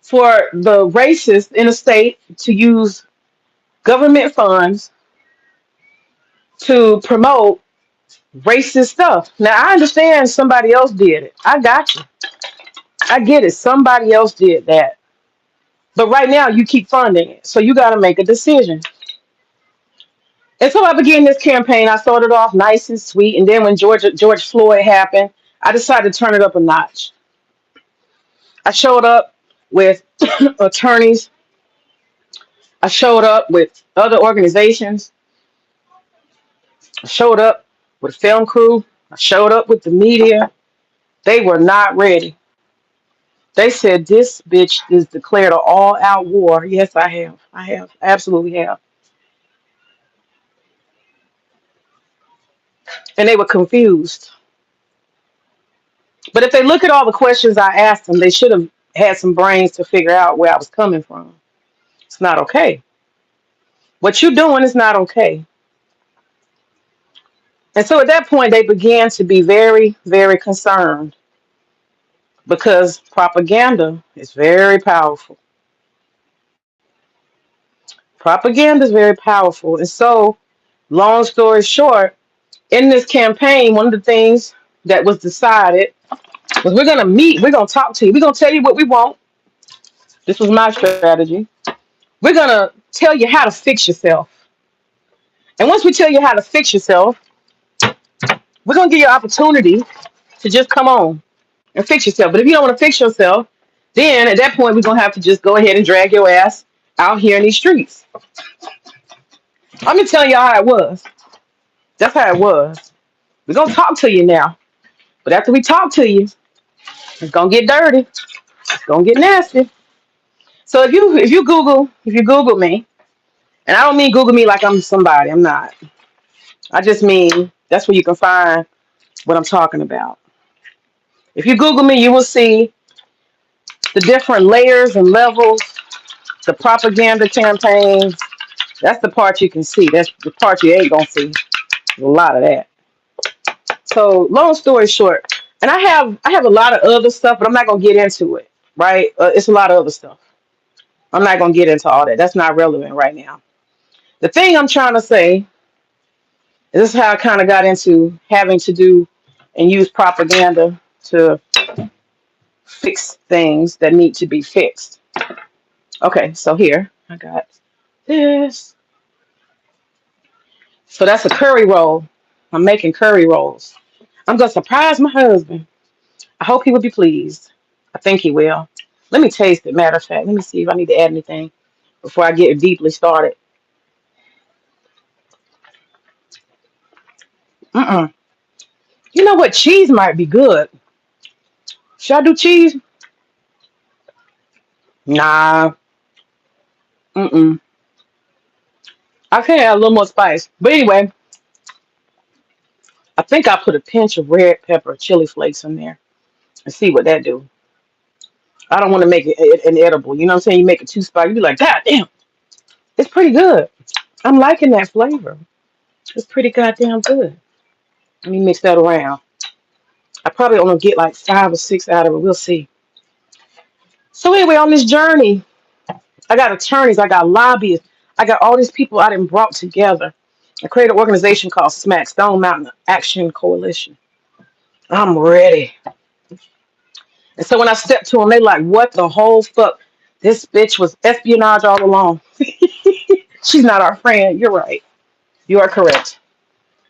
for the racists in a state to use government funds to promote racist stuff. Now I understand somebody else did it. I got you. I get it. Somebody else did that. But right now you keep funding it. So you got to make a decision. And so I began this campaign. I started off nice and sweet. And then when George Floyd happened, I decided to turn it up a notch. I showed up with attorneys. I showed up with other organizations. I showed up with film crew. I showed up with the media. They were not ready. They said this bitch is declared an all-out war. Yes, I have. I have. Absolutely have. And they were confused. But if they look at all the questions I asked them, they should have had some brains to figure out where I was coming from. It's not okay. What you're doing is not okay. And so at that point, they began to be very, very concerned because propaganda is very powerful. Propaganda is very powerful. And so, long story short, in this campaign, one of the things that was decided was we're going to meet, we're going to talk to you, we're going to tell you what we want. This was my strategy. We're going to tell you how to fix yourself. And once we tell you how to fix yourself, we're going to give you an opportunity to just come on and fix yourself. But if you don't want to fix yourself, then at that point, we're going to have to just go ahead and drag your ass out here in these streets. I'm going to tell y'all how it was. That's how it was. We're going to talk to you now. But after we talk to you, it's going to get dirty. It's going to get nasty. So if you Google me, and I don't mean Google me like I'm somebody. I'm not. I just mean that's where you can find what I'm talking about. If you Google me, you will see the different layers and levels, the propaganda campaigns. That's the part you can see. That's the part you ain't gonna see. There's a lot of that. So long story short, and I have a lot of other stuff, but I'm not gonna get into it. Right? It's a lot of other stuff. I'm not gonna get into all that. That's not relevant right now. The thing I'm trying to say, and this is how I kind of got into having to do and use propaganda to fix things that need to be fixed. Okay, so here I got this. So that's a curry roll. I'm making curry rolls. I'm gonna surprise my husband. I hope he will be pleased. I think he will. Let me taste it. Matter of fact, let me see if I need to add anything before I get deeply started. Mm-mm. You know what? Cheese might be good. Should I do cheese? Nah. Mm-mm. I can add a little more spice. But anyway, I think I put a pinch of red pepper, chili flakes in there and see what that do. I don't want to make it inedible. You know what I'm saying? You make it too spicy, you be like, God damn, it's pretty good. I'm liking that flavor. It's pretty goddamn good. Let me mix that around. I probably only get like 5 or 6 out of it. We'll see. So anyway, on this journey, I got attorneys, I got lobbyists, I got all these people I done brought together. I created an organization called SMAC, Stone Mountain Action Coalition. I'm ready. And so when I stepped to them, they like, what the whole fuck? This bitch was espionage all along. She's not our friend. You're right. You are correct.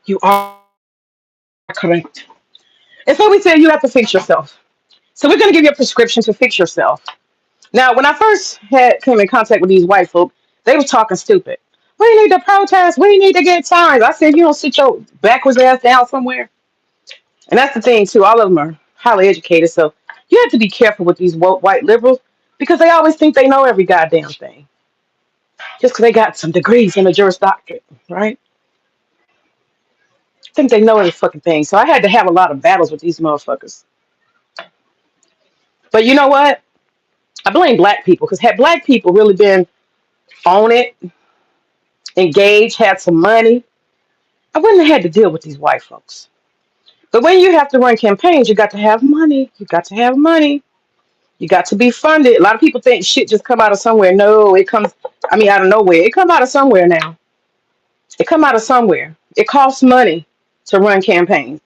You are correct. And so we said you have to fix yourself. So we're going to give you a prescription to fix yourself. Now, when I first had came in contact with these white folk, they was talking stupid. We need to protest. We need to get signs. I said, you don't sit your backwards ass down somewhere. And that's the thing, too. All of them are highly educated. So you have to be careful with these woke white liberals because they always think they know every goddamn thing just because they got some degrees in the Juris Doctorate, right? Think they know every fucking thing. So I had to have a lot of battles with these motherfuckers. But you know what? I blame black people because had black people really been on it, engaged, had some money, I wouldn't have had to deal with these white folks. But when you have to run campaigns, you got to have money. You got to have money. You got to be funded. A lot of people think shit just come out of somewhere. No, it comes, I mean, out of nowhere. It come out of somewhere now. It come out of somewhere. It costs money to run campaigns.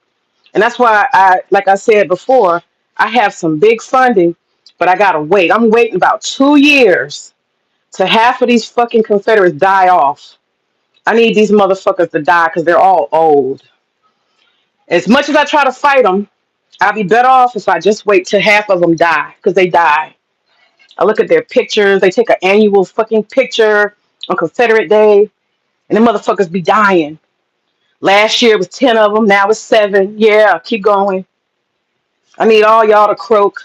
And that's why like I said before, I have some big funding, but I gotta wait. I'm waiting about 2 years to half of these fucking Confederates die off. I need these motherfuckers to die because they're all old. As much as I try to fight them, I'll be better off if I just wait till half of them die, because they die. I look at their pictures. They take an annual fucking picture on Confederate Day, and the motherfuckers be dying. Last year it was 10 of them. Now it's 7. Yeah, keep going. I need all y'all to croak,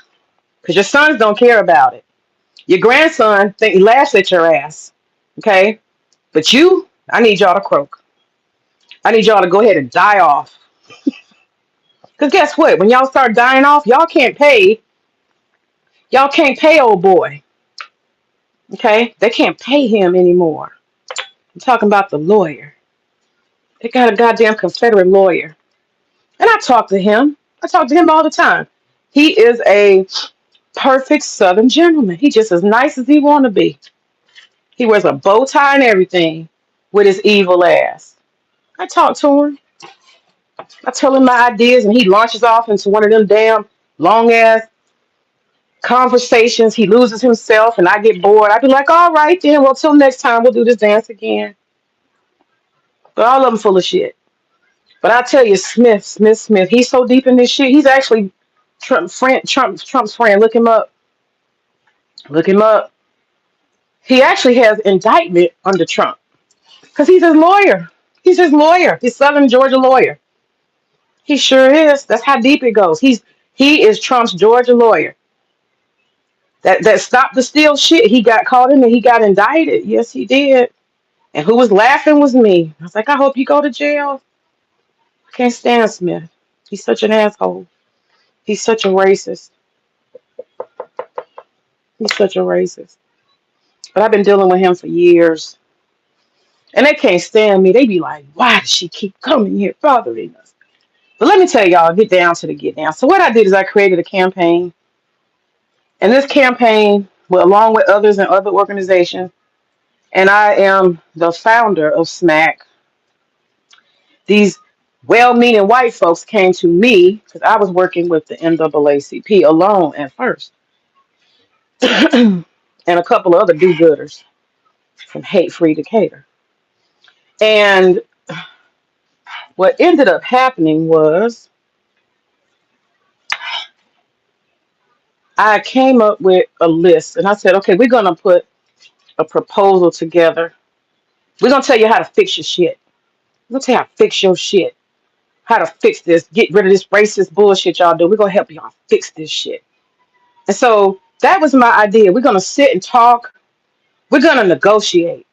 because your sons don't care about it. Your grandson think he laughs at your ass. Okay? But you, I need y'all to croak. I need y'all to go ahead and die off. Because guess what? When y'all start dying off, y'all can't pay old boy. Okay? They can't pay him anymore. I'm talking about the lawyer. They got a goddamn Confederate lawyer. And I talk to him. I talk to him all the time. He is a perfect Southern gentleman. He just as nice as he want to be. He wears a bow tie and everything with his evil ass. I talk to him. I tell him my ideas, and he launches off into one of them damn long ass conversations. He loses himself, and I get bored. I be like, all right, then. Well, till next time, we'll do this dance again. But all of them full of shit. But I tell you, Smith, he's so deep in this shit. He's actually Trump's friend. Look him up. Look him up. He actually has indictment under Trump because he's his lawyer. He's his lawyer. He's Southern Georgia lawyer. He sure is. That's how deep it goes. He is Trump's Georgia lawyer. That stopped the steal shit. He got caught in it. He got indicted. Yes, he did. And who was laughing was me. I was like, I hope you go to jail. I can't stand Smith. He's such an asshole. He's such a racist. He's such a racist. But I've been dealing with him for years. And they can't stand me. They be like, why does she keep coming here bothering us? But let me tell y'all, get down to the get down. So what I did is I created a campaign. And this campaign, well, along with others and other organizations, and I am the founder of SMAC. These well-meaning white folks came to me because I was working with the NAACP alone at first. And a couple of other do-gooders from Hate Free Decatur. And what ended up happening was I came up with a list and I said, okay, we're going to put a proposal together. We're going to tell you how to fix your shit. We're going to tell you how to fix your shit. How to fix this. Get rid of this racist bullshit y'all do. We're going to help y'all fix this shit. And so that was my idea. We're going to sit and talk. We're going to negotiate.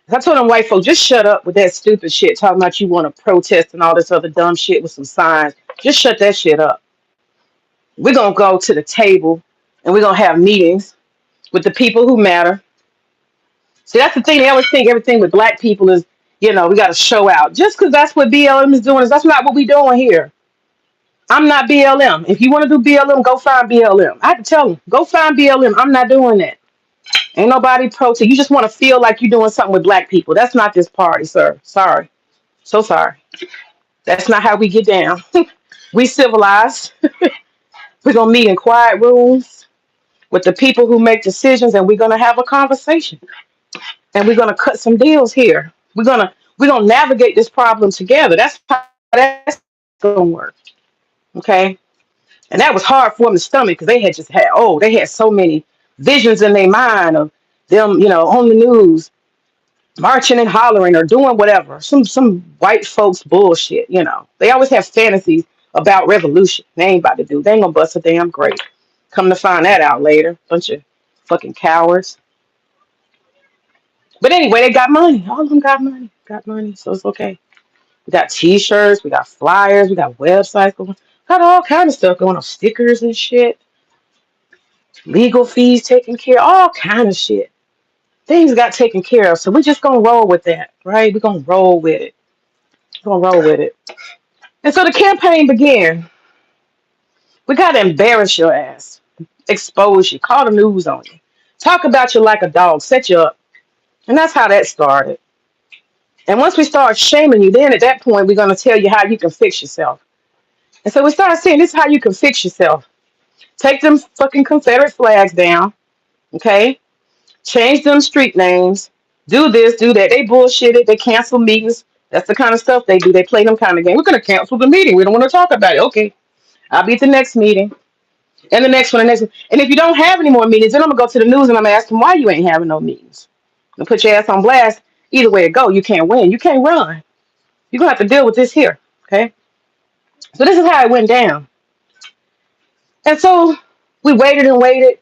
I told them white folks, just shut up with that stupid shit talking about you want to protest and all this other dumb shit with some signs. Just shut that shit up. We're going to go to the table and we're going to have meetings with the people who matter. See, that's the thing. They always think everything with black people is, we got to show out. Just because that's what BLM is doing, that's not what we're doing here. I'm not BLM. If you want to do BLM, go find BLM. I have to tell them, go find BLM. I'm not doing that. Ain't nobody protest. You just want to feel like you're doing something with black people. That's not this party, sir. Sorry. So sorry. That's not how we get down. We civilized. We're going to meet in quiet rooms with the people who make decisions, and we're going to have a conversation. And we're going to cut some deals here. We're gonna navigate this problem together. That's how that's going to work. Okay? And that was hard for them to stomach because they had so many visions in their mind of them, on the news, marching and hollering or doing whatever. Some white folks bullshit, They always have fantasies about revolution. They ain't about to do. They ain't gonna bust a damn grape. Come to find that out later. Bunch of fucking cowards. But anyway, they got money. All of them got money. Got money, so it's okay. We got T-shirts, we got flyers, we got websites going. Got all kind of stuff going on, stickers and shit. Legal fees taken care of, all kind of shit. Things got taken care of. So we're just gonna roll with that, right? We're gonna roll with it. We're gonna roll with it. And so the campaign began. We gotta embarrass your ass, expose you, call the news on you, talk about you like a dog, set you up. And that's how that started. And once we start shaming you, then at that point we're gonna tell you how you can fix yourself. And so we started saying this is how you can fix yourself. Take them fucking Confederate flags down, okay? Change them street names, do this, do that. They bullshitted, they cancel meetings. That's the kind of stuff they do. They play them kind of game. We're going to cancel the meeting. We don't want to talk about it. Okay. I'll be at the next meeting and the next one, and the next one. And if you don't have any more meetings, then I'm gonna go to the news and I'm gonna ask them why you ain't having no meetings. And put your ass on blast. Either way it go, you can't win. You can't run. You're gonna have to deal with this here. Okay. So this is how it went down. And so we waited and waited,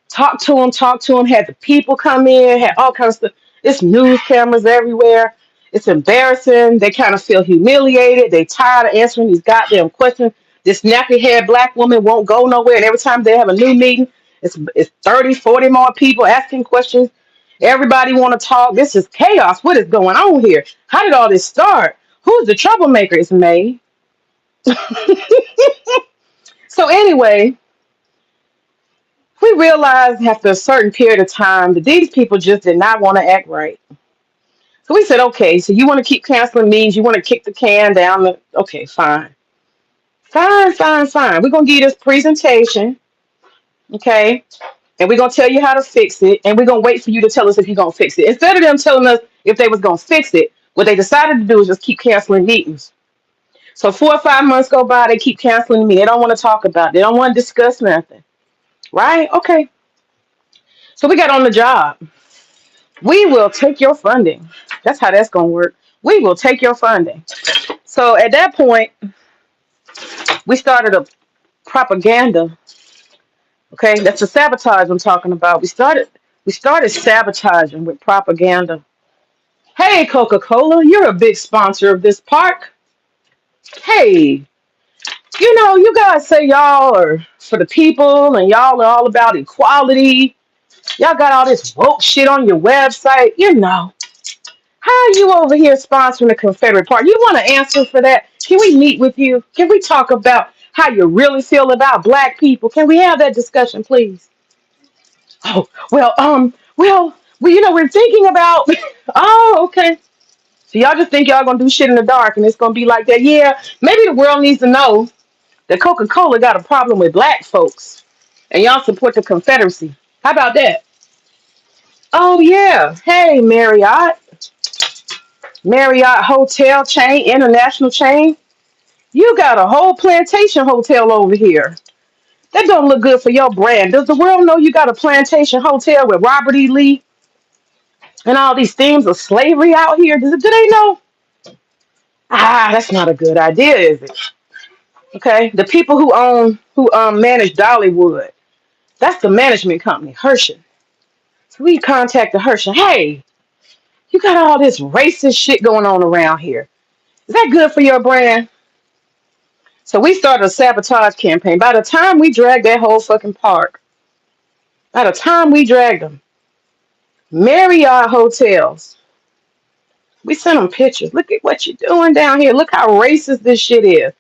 talked to him, had the people come in, had all kinds of stuff. It's news cameras everywhere. It's embarrassing. They kind of feel humiliated. They tired of answering these goddamn questions. This nappy haired black woman won't go nowhere. And every time they have a new meeting, it's 30, 40 more people asking questions. Everybody want to talk. This is chaos. What is going on here? How did all this start? Who's the troublemaker? It's May. So anyway, we realized after a certain period of time that these people just did not want to act right. So we said, okay, so you want to keep canceling meetings, you want to kick the can down the, okay, fine. Fine, fine, fine. We're going to give you this presentation, okay? And we're going to tell you how to fix it, and we're going to wait for you to tell us if you're going to fix it. Instead of them telling us if they was going to fix it, what they decided to do is just keep canceling meetings. So 4 or 5 months go by, they keep canceling me. They don't want to talk about it. They don't want to discuss nothing, right? Okay. So we got on the job. We will take your funding. That's how that's going to work. We will take your funding. So at that point, we started a propaganda. Okay, that's the sabotage I'm talking about. We started sabotaging with propaganda. Hey, Coca-Cola, you're a big sponsor of this park. Hey, you guys say y'all are for the people and y'all are all about equality. Y'all got all this woke shit on your website. How are you over here sponsoring the Confederate Party? You want to answer for that? Can we meet with you? Can we talk about how you really feel about black people? Can we have that discussion, please? Oh, well, we're thinking about. Oh, okay. So y'all just think y'all gonna do shit in the dark and it's gonna be like that? Yeah, maybe the world needs to know that Coca-Cola got a problem with black folks, and y'all support the Confederacy. How about that? Oh yeah. Hey, Marriott hotel chain, international chain. You got a whole plantation hotel over here. That don't look good for your brand. Does the world know you got a plantation hotel with Robert E. Lee and all these themes of slavery out here? Do they know? Ah, that's not a good idea, is it? Okay. The people who manage Dollywood, that's the management company, Herschel. So we contacted Herschel. Hey, you got all this racist shit going on around here. Is that good for your brand? So we started a sabotage campaign. By the time we dragged that whole fucking park, by the time we dragged them, Marriott hotels, we sent them pictures. Look at what you're doing down here. Look how racist this shit is.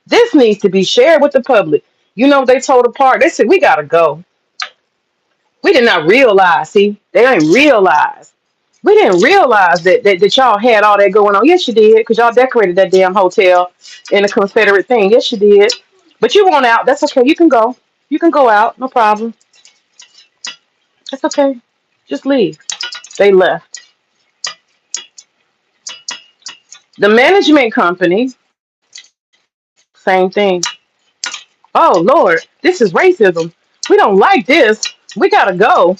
This needs to be shared with the public. You know what they told the park? They said, we gotta go. We did not realize, see, they didn't realize. We didn't realize that y'all had all that going on. Yes, you did, because y'all decorated that damn hotel in a Confederate thing. Yes, you did. But you want out. That's okay. You can go. You can go out. No problem. That's okay. Just leave. They left. The management company, same thing. Oh, Lord, this is racism. We don't like this. We got to go.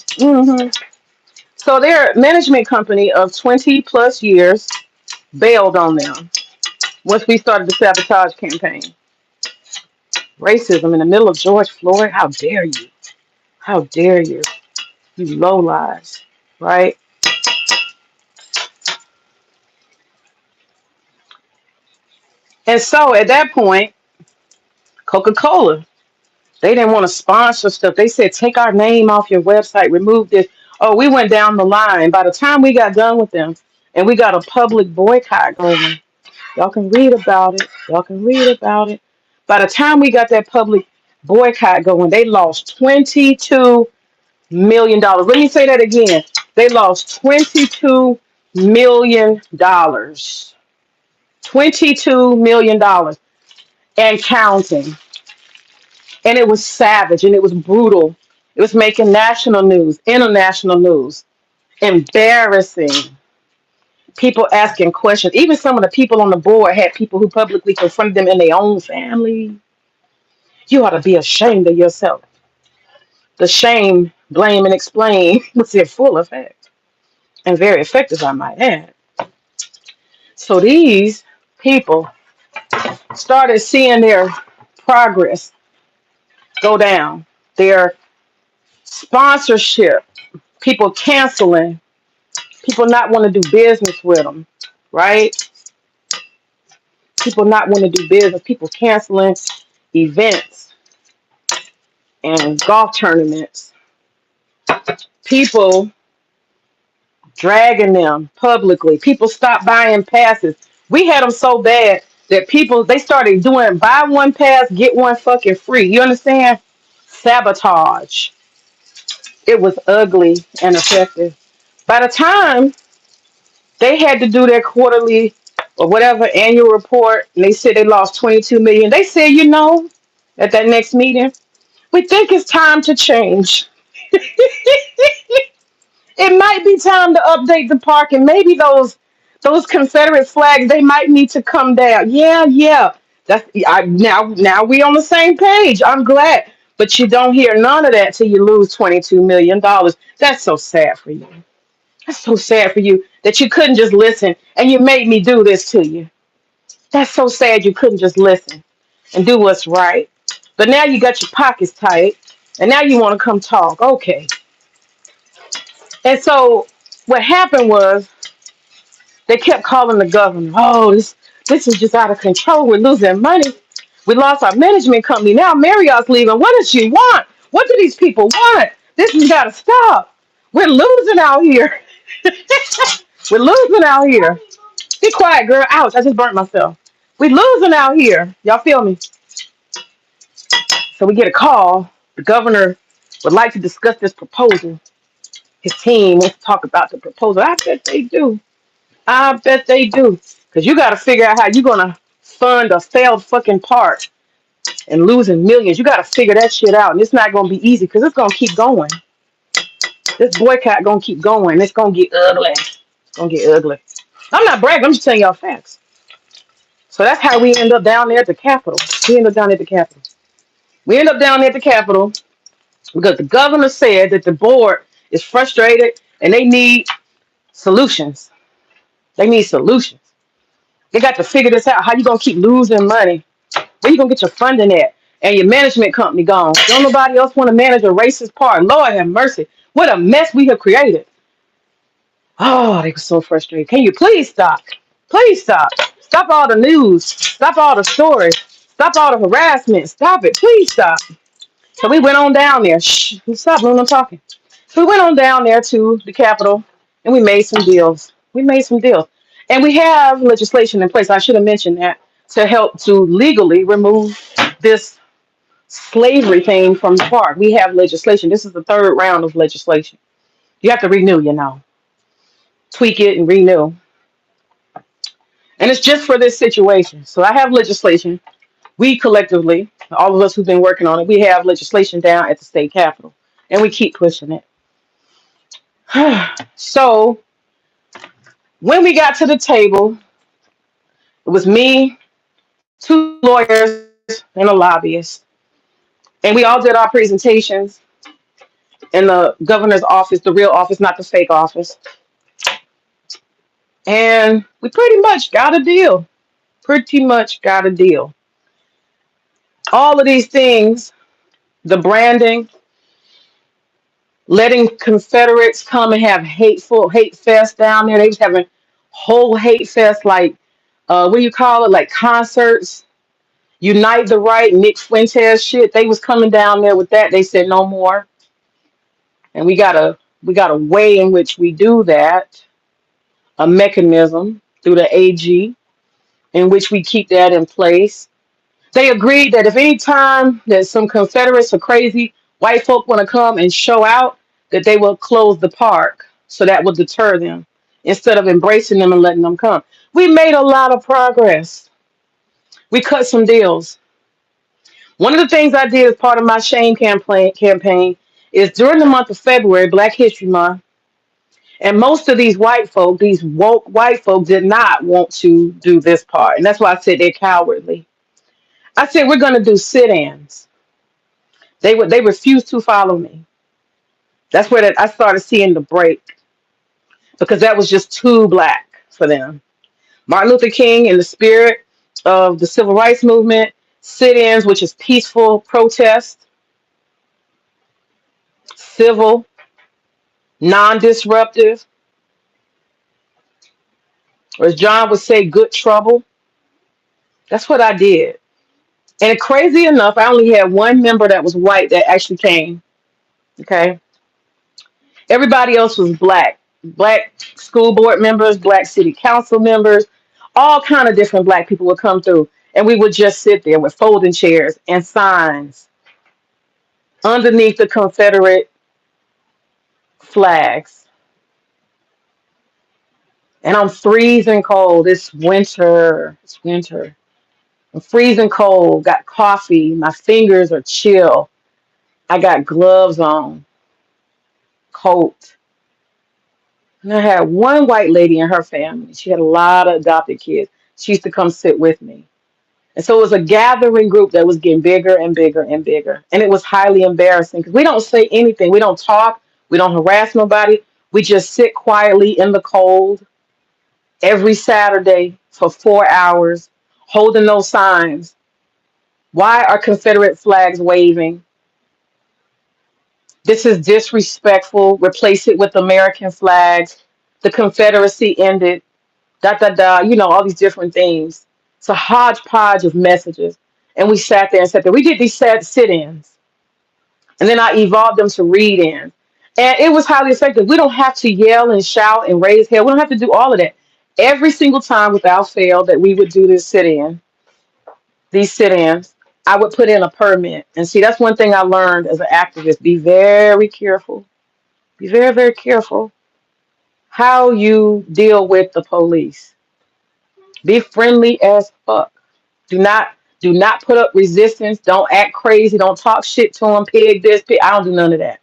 So their management company of 20 plus years bailed on them once we started the sabotage campaign. Racism in the middle of George Floyd. How dare you? How dare you? You low lies, right? And so at that point, Coca-Cola, they didn't want to sponsor stuff. They said, take our name off your website, remove this. Oh, we went down the line. By the time we got done with them and we got a public boycott going, y'all can read about it. Y'all can read about it. By the time we got that public boycott going, they lost $22 million. Let me say that again. They lost $22 million. $22 million and counting. And it was savage and it was brutal. It was making national news, international news. Embarrassing. People asking questions. Even some of the people on the board had people who publicly confronted them in their own family. You ought to be ashamed of yourself. The shame, blame, and explain was in full effect and very effective, I might add. So these people started seeing their progress go down, their sponsorship, people canceling, people not want to do business with them, right? People not want to do business, people canceling events and golf tournaments, people dragging them publicly, people stopped buying passes. We had them so bad that people, they started doing buy one pass, get one fucking free. You understand? Sabotage. It was ugly and effective. By the time they had to do their quarterly or whatever annual report, and they said they lost 22 million. They said, at that next meeting, we think it's time to change. It might be time to update the park, and maybe those Confederate flags, they might need to come down. Yeah, yeah. Now we on the same page. I'm glad. But you don't hear none of that till you lose $22 million. That's so sad for you. That's so sad for you that you couldn't just listen and you made me do this to you. That's so sad you couldn't just listen and do what's right. But now you got your pockets tight and now you want to come talk. Okay. And so what happened was they kept calling the governor. Oh, this is just out of control. We're losing money. We lost our management company. Now Marriott's leaving. What does she want? What do these people want? This has got to stop. We're losing out here. We're losing out here. Be quiet, girl. Ouch, I just burnt myself. We losing out here. Y'all feel me? So we get a call. The governor would like to discuss this proposal. His team wants to talk about the proposal. I bet they do. I bet they do. Because you got to figure out how you're going to fund a failed fucking park and losing millions. You got to figure that shit out. And it's not going to be easy because it's going to keep going. This boycott going to keep going. It's going to get ugly. It's going to get ugly. I'm not bragging. I'm just telling y'all facts. So that's how we end up down there at the Capitol. We end up down at the Capitol. We end up down there at the Capitol because the governor said that the board is frustrated and they need solutions. They need solutions. They got to figure this out. How you gonna keep losing money? Where you gonna get your funding at? And your management company gone. Don't nobody else want to manage a racist park. Lord have mercy. What a mess we have created. Oh, they were so frustrated. Can you please stop? Please stop. Stop all the news. Stop all the stories. Stop all the harassment. Stop it. Please stop. So we went on down there. Shh. Stop, Luna, I'm talking. So we went on down there to the Capitol and we made some deals. We made some deals. And we have legislation in place. I should have mentioned that to help to legally remove this slavery thing from the park. We have legislation. This is the third round of legislation. You have to renew, tweak it and renew. And it's just for this situation. So I have legislation. We collectively, all of us who've been working on it, we have legislation down at the state capitol. And we keep pushing it. So when we got to the table, it was me, two lawyers, and a lobbyist. And we all did our presentations in the governor's office, the real office, not the fake office. And we pretty much got a deal. Pretty much got a deal. All of these things, the branding, letting Confederates come and have hate fest down there. They was having whole hate fest, like what do you call it? Like concerts. Unite the Right, Nick Fuentes shit. They was coming down there with that. They said no more. And we got a way in which we do that, a mechanism through the AG in which we keep that in place. They agreed that if any time that some Confederates or crazy white folk want to come and show out, that they will close the park. So that would deter them instead of embracing them and letting them come. We made a lot of progress. We cut some deals. One of the things I did as part of my shame campaign is during the month of February, Black History Month, and most of these white folk, these woke white folk, did not want to do this part. And that's why I said they're cowardly. I said, we're going to do sit ins. They refused to follow me. That's where I started seeing the break because that was just too black for them. Martin Luther King, in the spirit of the civil rights movement, sit-ins, which is peaceful protest, civil, non-disruptive, or as John would say, good trouble. That's what I did. And crazy enough, I only had one member that was white that actually came. Okay. Everybody else was black. Black school board members, black city council members, all kind of different black people would come through. And we would just sit there with folding chairs and signs underneath the Confederate flags. And I'm freezing cold. It's winter. It's winter. I'm freezing cold. Got coffee. My fingers are chill. I got gloves on, coat. And I had one white lady in her family. She had a lot of adopted kids. She used to come sit with me. And so it was a gathering group that was getting bigger and bigger and bigger. And it was highly embarrassing because we don't say anything. We don't talk. We don't harass nobody. We just sit quietly in the cold every Saturday for 4 hours, holding those signs. Why are Confederate flags waving? This is disrespectful. Replace it with American flags. The Confederacy ended. Da da da. You know, all these different things. It's a hodgepodge of messages. And we sat there and sat there. We did these sad sit-ins. And then I evolved them to read-ins. And it was highly effective. We don't have to yell and shout and raise hell. We don't have to do all of that. Every single time without fail that we would do this sit-in, these sit-ins, I would put in a permit. And see, that's one thing I learned as an activist. Be very careful. Be very, very careful how you deal with the police. Be friendly as fuck. Do not put up resistance. Don't act crazy. Don't talk shit to them. Pig this, pig. I don't do none of that.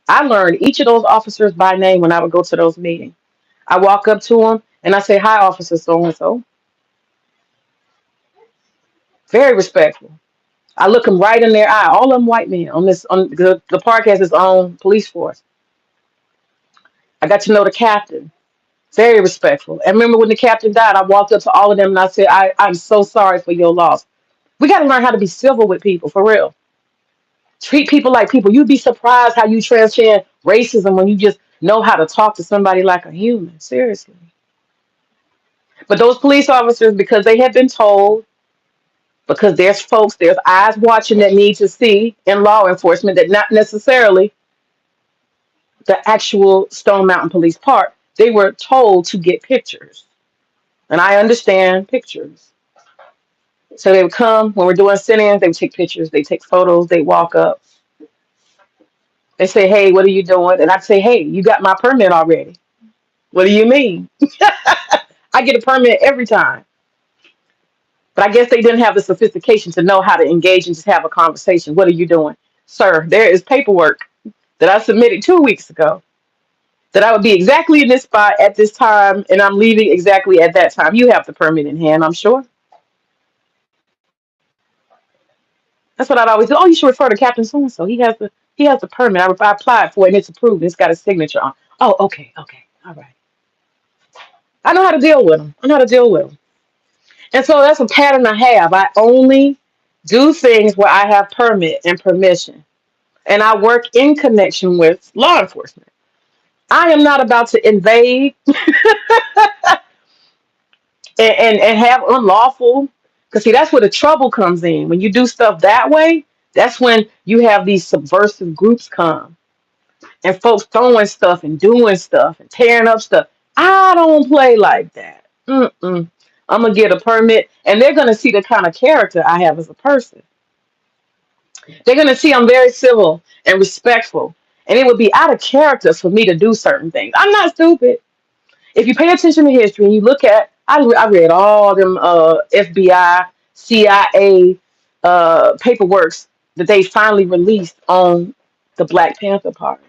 I learned each of those officers by name when I would go to those meetings. I walk up to them and I say, "Hi, officer so and so." Very respectful. I look them right in their eye. All of them white men on this. On the park has its own police force. I got to know the captain. Very respectful. And remember when the captain died, I walked up to all of them and I said, I'm so sorry for your loss. We got to learn how to be civil with people, for real. Treat people like people. You'd be surprised how you transcend racism when you just know how to talk to somebody like a human. Seriously. But those police officers, because they had been told, because there's folks, there's eyes watching that need to see in law enforcement that not necessarily the actual Stone Mountain Police Park, they were told to get pictures. And I understand pictures. So they would come when we're doing sit-ins, they would take pictures, they take photos, they walk up. They say, "Hey, what are you doing?" And I'd say, "Hey, you got my permit already." "What do you mean?" I get a permit every time. But I guess they didn't have the sophistication to know how to engage and just have a conversation. "What are you doing?" "Sir, there is paperwork that I submitted 2 weeks ago that I would be exactly in this spot at this time and I'm leaving exactly at that time. You have the permit in hand, I'm sure." That's what I'd always do. "Oh, you should refer to Captain So and so. He has the permit. I applied for it and it's approved. It's got a signature on." "Oh, okay, okay, all right." I know how to deal with them. I know how to deal with them. And so that's a pattern I have. I only do things where I have permit and permission. And I work in connection with law enforcement. I am not about to invade and have unlawful. Because, see, that's where the trouble comes in. When you do stuff that way, that's when you have these subversive groups come and folks throwing stuff and doing stuff and tearing up stuff. I don't play like that. Mm-mm. I'm going to get a permit and they're going to see the kind of character I have as a person. They're going to see I'm very civil and respectful. And it would be out of character for me to do certain things. I'm not stupid. If you pay attention to history and you look at, I read all them FBI, CIA paperworks that they finally released on the Black Panther Party.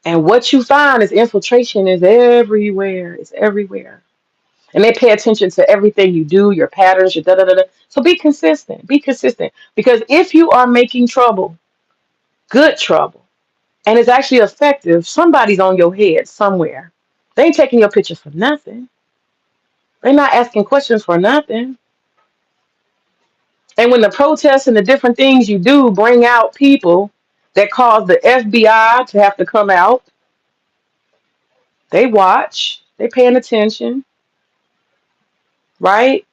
And what you find is infiltration is everywhere. It's everywhere. And they pay attention to everything you do, your patterns, your da da da da. So be consistent. Be consistent. Because if you are making trouble, good trouble, and it's actually effective, somebody's on your head somewhere. They ain't taking your picture for nothing. They're not asking questions for nothing. And when the protests and the different things you do bring out people that cause the FBI to have to come out, they watch, they paying attention, right?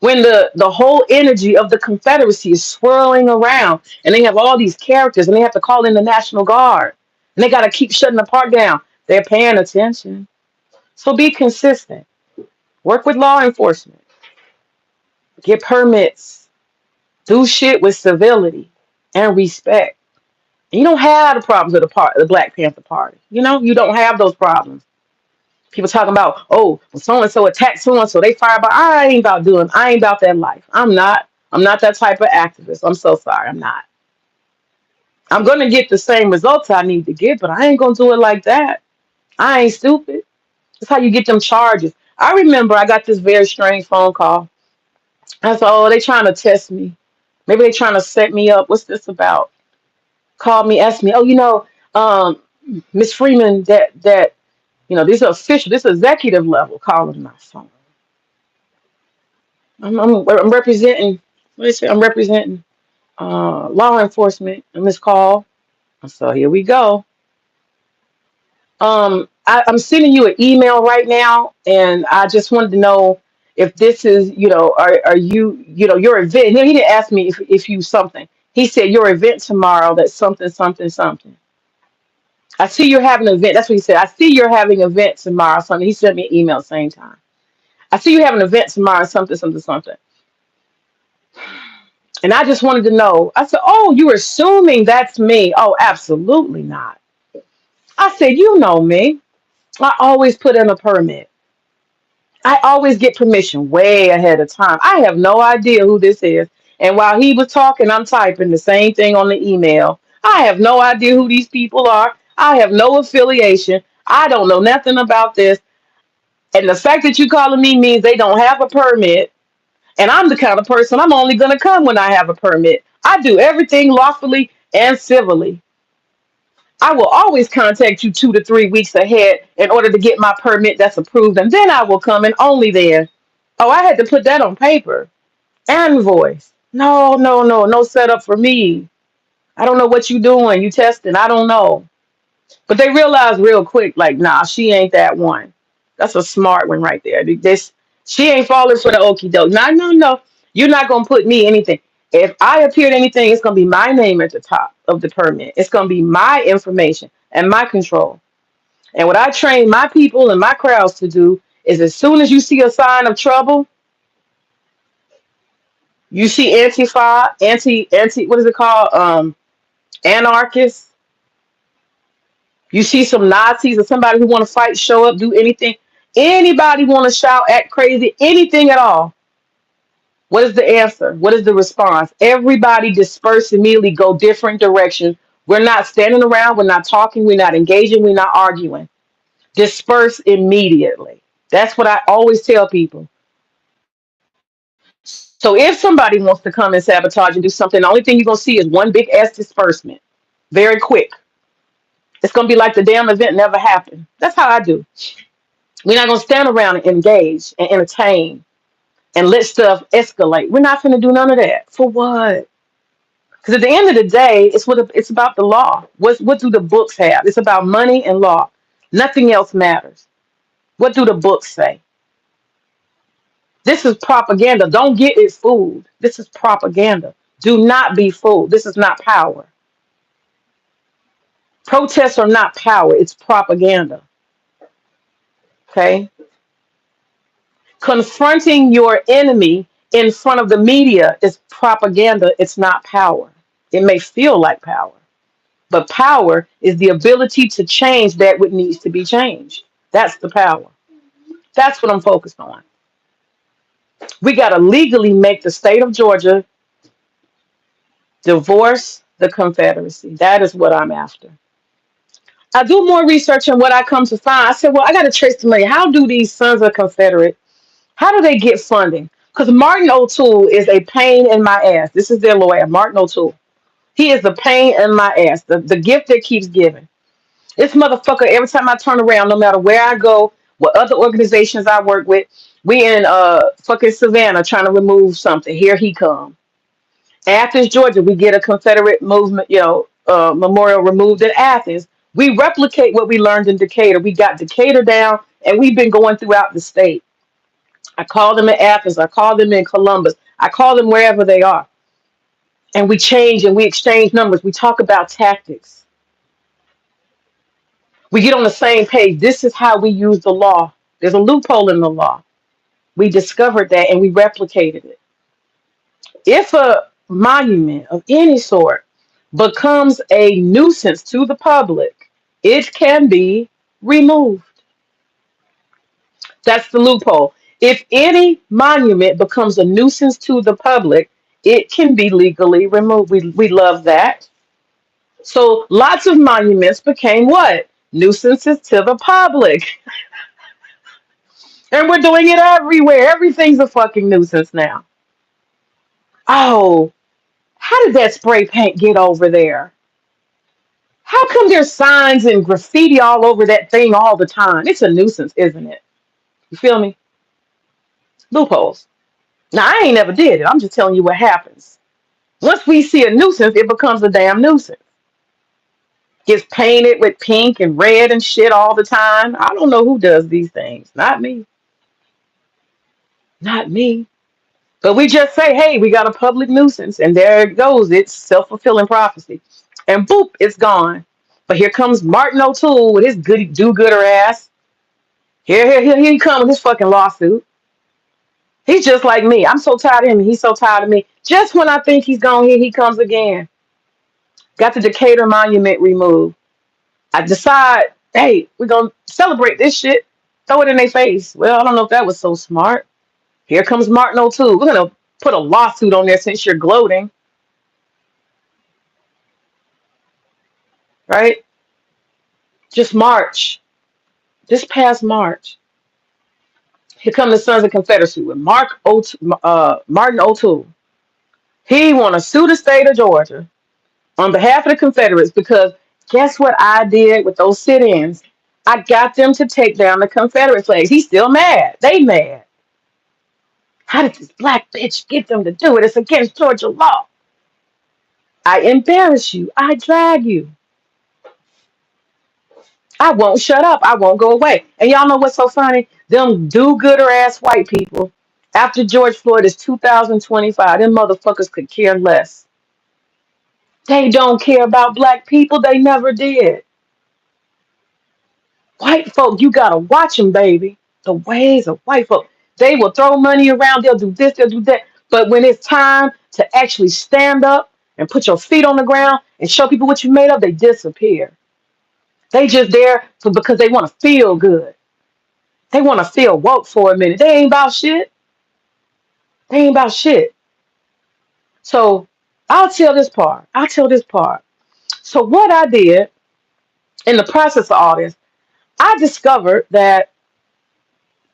When the whole energy of the Confederacy is swirling around and they have all these characters and they have to call in the National Guard and they got to keep shutting the park down, they're paying attention. So be consistent. Work with law enforcement. Get permits. Do shit with civility and respect. You don't have the problems of the Black Panther Party. You know, you don't have those problems. People talking about, oh, so and so attacked so and so, they fired, but I ain't about that life. I'm not that type of activist. I'm so sorry. I'm not. I'm gonna get the same results I need to get, but I ain't gonna do it like that. I ain't stupid. That's how you get them charges. I remember I got this very strange phone call. I said, oh, they trying to test me. Maybe they trying to set me up. What's this about? Called me, asked me, oh, um, Miss Freeman, that these are official, this executive level calling my phone. I'm representing. What is it? I'm representing law enforcement on this call. So here we go. I'm sending you an email right now, and I just wanted to know if this is, are you, your event. He didn't ask me if you something. He said your event tomorrow. That's something, something, something. I see you're having an event. That's what he said. I see you're having an event tomorrow. Something. He sent me an email same time. I see you having an event tomorrow. Something, something, something. And I just wanted to know. I said, oh, you're assuming that's me. Oh, absolutely not. I said, you know me. I always put in a permit. I always get permission way ahead of time. I have no idea who this is. And while he was talking, I'm typing the same thing on the email. I have no idea who these people are. I have no affiliation. I don't know nothing about this. And the fact that you calling me means they don't have a permit. And I'm the kind of person I'm only going to come when I have a permit. I do everything lawfully and civilly. I will always contact you 2 to 3 weeks ahead in order to get my permit that's approved, and then I will come and only then. Oh, I had to put that on paper and voice. No, no, no, no setup for me. I don't know what you doing. You testing? I don't know. But they realized real quick, like, nah, she ain't that one. That's a smart one right there. This She ain't falling for the okie doke. No, no, no. You're not gonna put me anything. If I appeared anything, it's gonna be my name at the top of the permit. It's gonna be my information and my control. And what I train my people and my crowds to do is as soon as you see a sign of trouble, you see Antifa, what is it called? Anarchists. You see some Nazis or somebody who want to fight, show up, do anything. Anybody want to shout, act crazy, anything at all. What is the answer? What is the response? Everybody disperse immediately, go different directions. We're not standing around. We're not talking. We're not engaging. We're not arguing. Disperse immediately. That's what I always tell people. So if somebody wants to come and sabotage and do something, the only thing you're going to see is one big ass disbursement. Very quick. It's going to be like the damn event never happened. That's how I do. We're not going to stand around and engage and entertain and let stuff escalate. We're not going to do none of that. For what? Because at the end of the day, it's about the law. What do the books have? It's about money and law. Nothing else matters. What do the books say? This is propaganda. Don't get it fooled. This is propaganda. Do not be fooled. This is not power. Protests are not power. It's propaganda. Okay? Confronting your enemy in front of the media is propaganda. It's not power. It may feel like power, but power is the ability to change that what needs to be changed. That's the power. That's what I'm focused on. We got to legally make the state of Georgia divorce the Confederacy. That is what I'm after. I do more research, and what I come to find, I said, well, I got to trace the money. How do these sons of Confederate, how do they get funding? Because Martin O'Toole is a pain in my ass. This is their lawyer, Martin O'Toole. He is the pain in my ass, the gift that keeps giving. This motherfucker, every time I turn around, no matter where I go, what other organizations I work with, we in fucking Savannah trying to remove something. Here he comes. Athens, Georgia, we get a Confederate movement, memorial removed at Athens. We replicate what we learned in Decatur. We got Decatur down, and we've been going throughout the state. I call them in Athens. I call them in Columbus. I call them wherever they are. And we change and we exchange numbers. We talk about tactics. We get on the same page. This is how we use the law. There's a loophole in the law. We discovered that and we replicated it. If a monument of any sort becomes a nuisance to the public, it can be removed. That's the loophole. If any monument becomes a nuisance to the public, it can be legally removed. We love that. So lots of monuments became what? Nuisances to the public. And we're doing it everywhere. Everything's a fucking nuisance now. Oh, how did that spray paint get over there? How come there's signs and graffiti all over that thing all the time? It's a nuisance, isn't it? You feel me? Loopholes. Now, I ain't never did it. I'm just telling you what happens. Once we see a nuisance, it becomes a damn nuisance. Gets painted with pink and red and shit all the time. I don't know who does these things. Not me. Not me. But we just say, hey, we got a public nuisance, and there it goes. It's self-fulfilling prophecy. And boop, it's gone. But here comes Martin O'Toole with his goody do-gooder ass. Here he comes with his fucking lawsuit. He's just like me. I'm so tired of him. He's so tired of me. Just when I think he's gone, here he comes again. Got the Decatur monument removed. I decide, hey, we're going to celebrate this shit. Throw it in their face. Well, I don't know if that was so smart. Here comes Martin O'Toole. We're going to put a lawsuit on there since you're gloating. Right? Just March. This past March. Here come the Sons of Confederacy with Martin O'Toole. He want to sue the state of Georgia on behalf of the Confederates because guess what I did with those sit-ins? I got them to take down the Confederate flags. He's still mad. They mad. How did this black bitch get them to do it? It's against Georgia law. I embarrass you. I drag you. I won't shut up. I won't go away. And y'all know what's so funny? Them do-gooder ass white people, after George Floyd is 2025, them motherfuckers could care less. They don't care about black people. They never did. White folk, you gotta watch them, baby. The ways of white folk. They will throw money around. They'll do this, they'll do that. But when it's time to actually stand up and put your feet on the ground and show people what you made of, they disappear. They just there because they want to feel good. They want to feel woke for a minute. They ain't about shit. They ain't about shit. So I'll tell this part. I'll tell this part. So what I did in the process of all this, I discovered that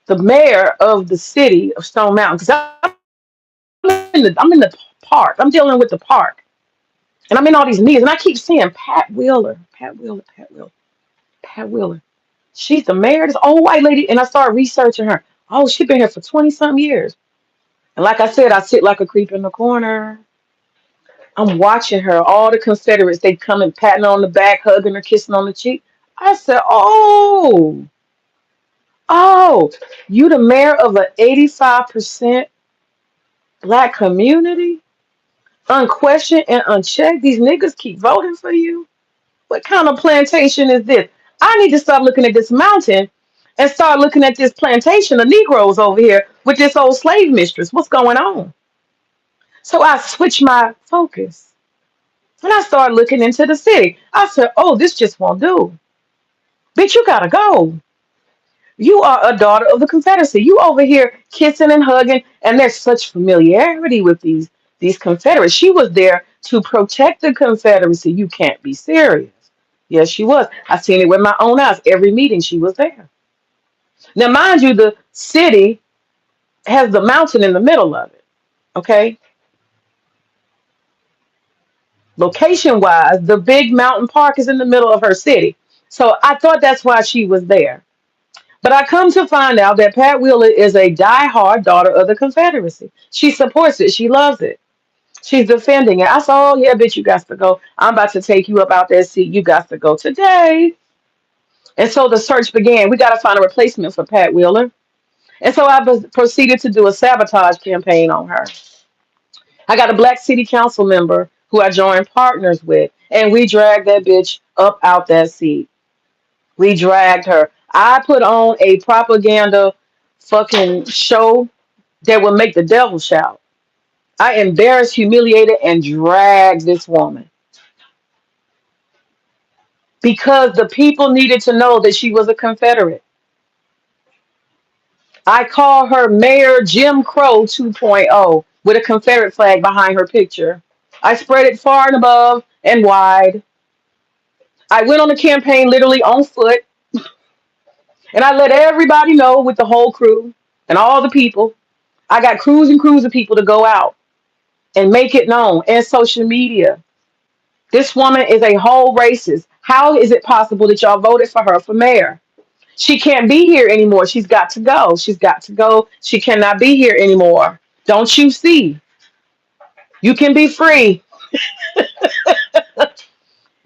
the mayor of the city of Stone Mountain, because I'm in the park. I'm dealing with the park. And I'm in all these meetings, and I keep seeing Pat Wheeler, Pat Wheeler, Pat Wheeler, Pat Wheeler. She's the mayor, this old white lady, and I started researching her. Oh, she's been here for 20 something years. And like I said, I sit like a creep in the corner. I'm watching her. All the Confederates, they come and patting her on the back, hugging her, kissing on the cheek. I said, oh, you the mayor of an 85% black community? Unquestioned and unchecked. These niggas keep voting for you. What kind of plantation is this? I need to start looking at this mountain and start looking at this plantation of Negroes over here with this old slave mistress. What's going on? So I switched my focus and I started looking into the city. I said, oh, this just won't do. Bitch, you gotta go. You are a daughter of the Confederacy. You over here kissing and hugging, and there's such familiarity with these Confederates. She was there to protect the Confederacy. You can't be serious. Yes, she was. I seen it with my own eyes. Every meeting she was there. Now, mind you, the city has the mountain in the middle of it. Okay, location wise, the big mountain park is in the middle of her city. So I thought that's why she was there. But I come to find out that Pat Wheeler is a die-hard daughter of the Confederacy. She supports it. She loves it. She's defending it. I said, oh, yeah, bitch, you got to go. I'm about to take you up out that seat. You got to go today. And so the search began. We got to find a replacement for Pat Wheeler. And so I proceeded to do a sabotage campaign on her. I got a black city council member who I joined partners with, and we dragged that bitch up out that seat. We dragged her. I put on a propaganda fucking show that would make the devil shout. I embarrassed, humiliated, and dragged this woman because the people needed to know that she was a Confederate. I call her Mayor Jim Crow 2.0 with a Confederate flag behind her picture. I spread it far and above and wide. I went on the campaign literally on foot, and I let everybody know with the whole crew and all the people. I got crews and crews of people to go out and make it known and social media. This woman is a whole racist. How is it possible that y'all voted for her for mayor? She can't be here anymore. She's got to go. She's got to go. She cannot be here anymore. Don't you see? You can be free.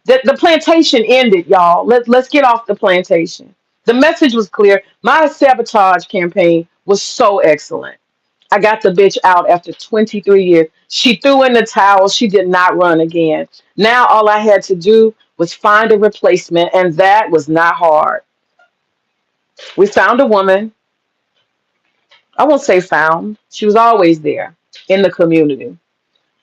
The plantation ended, y'all. Let's get off the plantation. The message was clear. My sabotage campaign was so excellent. I got the bitch out after 23 years. She threw in the towel. She did not run again. Now all I had to do was find a replacement, and that was not hard. We found a woman. I won't say found. She was always there in the community.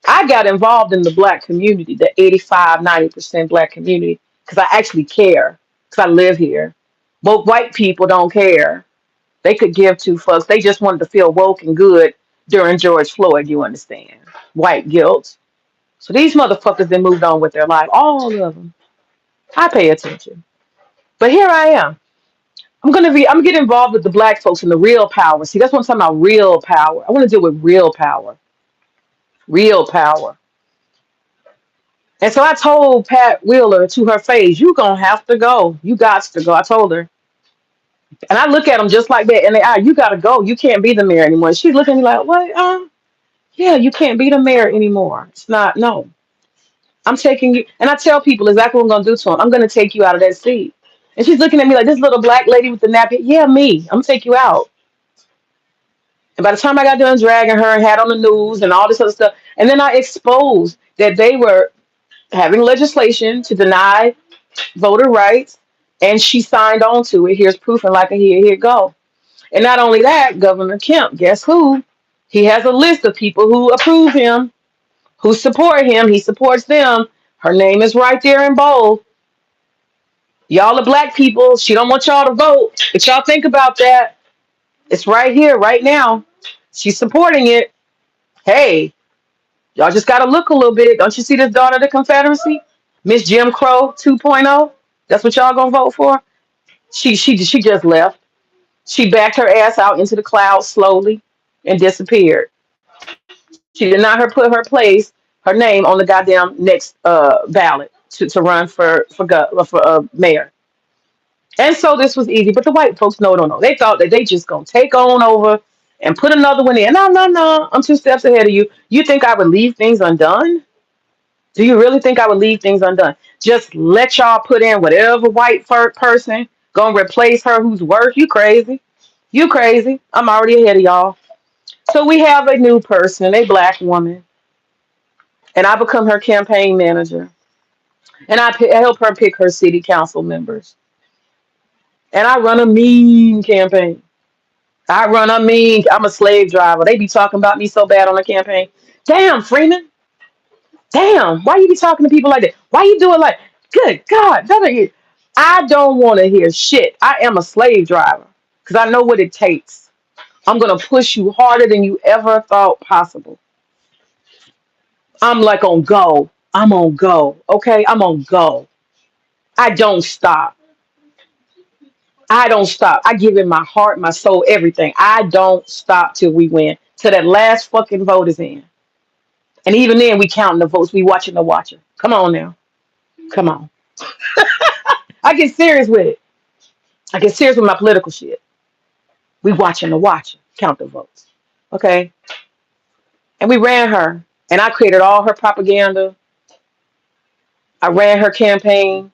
I got involved in the black community, the 85, 90% black community, because I actually care, because I live here. But white people don't care. They could give two fucks. They just wanted to feel woke and good during George Floyd, you understand. White guilt. So these motherfuckers then moved on with their life. All of them. I pay attention. But here I am. I'm getting involved with the black folks and the real power. See, that's what I'm talking about. Real power. I want to deal with real power. Real power. And so I told Pat Wheeler to her face, you gonna have to go. You got to go. I told her. And I look at him just like that in the eye. You gotta go. You can't be the mayor anymore. She's looking at me like, what? Yeah, you can't be the mayor anymore. It's not, no. I'm taking you. And I tell people exactly what I'm gonna do to him. I'm gonna take you out of that seat. And she's looking at me like this little black lady with the napkin. Yeah, me. I'm gonna take you out. And by the time I got done dragging her and had on the news and all this other stuff, and then I exposed that they were having legislation to deny voter rights, and she signed on to it. Here's proof, and like here you go. And not only that, Governor Kemp, guess who? He has a list of people who approve him, who support him. He supports them. Her name is right there in bold. Y'all are black people. She don't want y'all to vote. But y'all think about that. It's right here, right now. She's supporting it. Hey, y'all just got to look a little bit. Don't you see this daughter of the Confederacy? Miss Jim Crow 2.0? That's what y'all gonna vote for? She just left. She backed her ass out into the clouds slowly and disappeared. She did not put her place, her name on the goddamn next ballot to run for mayor. And so this was easy, but the white folks, no. They thought that they just gonna take on over and put another one in. No. I'm 2 steps ahead of you. You think I would leave things undone? Do you really think I would leave things undone? Just let y'all put in whatever white person gonna replace her who's worse? You crazy? You crazy? I'm already ahead of y'all. So we have a new person, a black woman, and I become her campaign manager, and I help her pick her city council members, and I run a mean campaign. I'm a slave driver. They be talking about me so bad on the campaign. Damn, Freeman. Damn, why you be talking to people like that? Why you do it like, good God, that ain't it. I don't want to hear shit. I am a slave driver because I know what it takes. I'm going to push you harder than you ever thought possible. I'm like on go. I'm on go. Okay, I'm on go. I don't stop. I don't stop. I give it my heart, my soul, everything. I don't stop till we win. Till that last fucking vote is in. And even then, we counting the votes. We watching the watcher. Come on now. Come on. I get serious with it. I get serious with my political shit. We watching the watcher. Count the votes. Okay. And we ran her. And I created all her propaganda. I ran her campaign,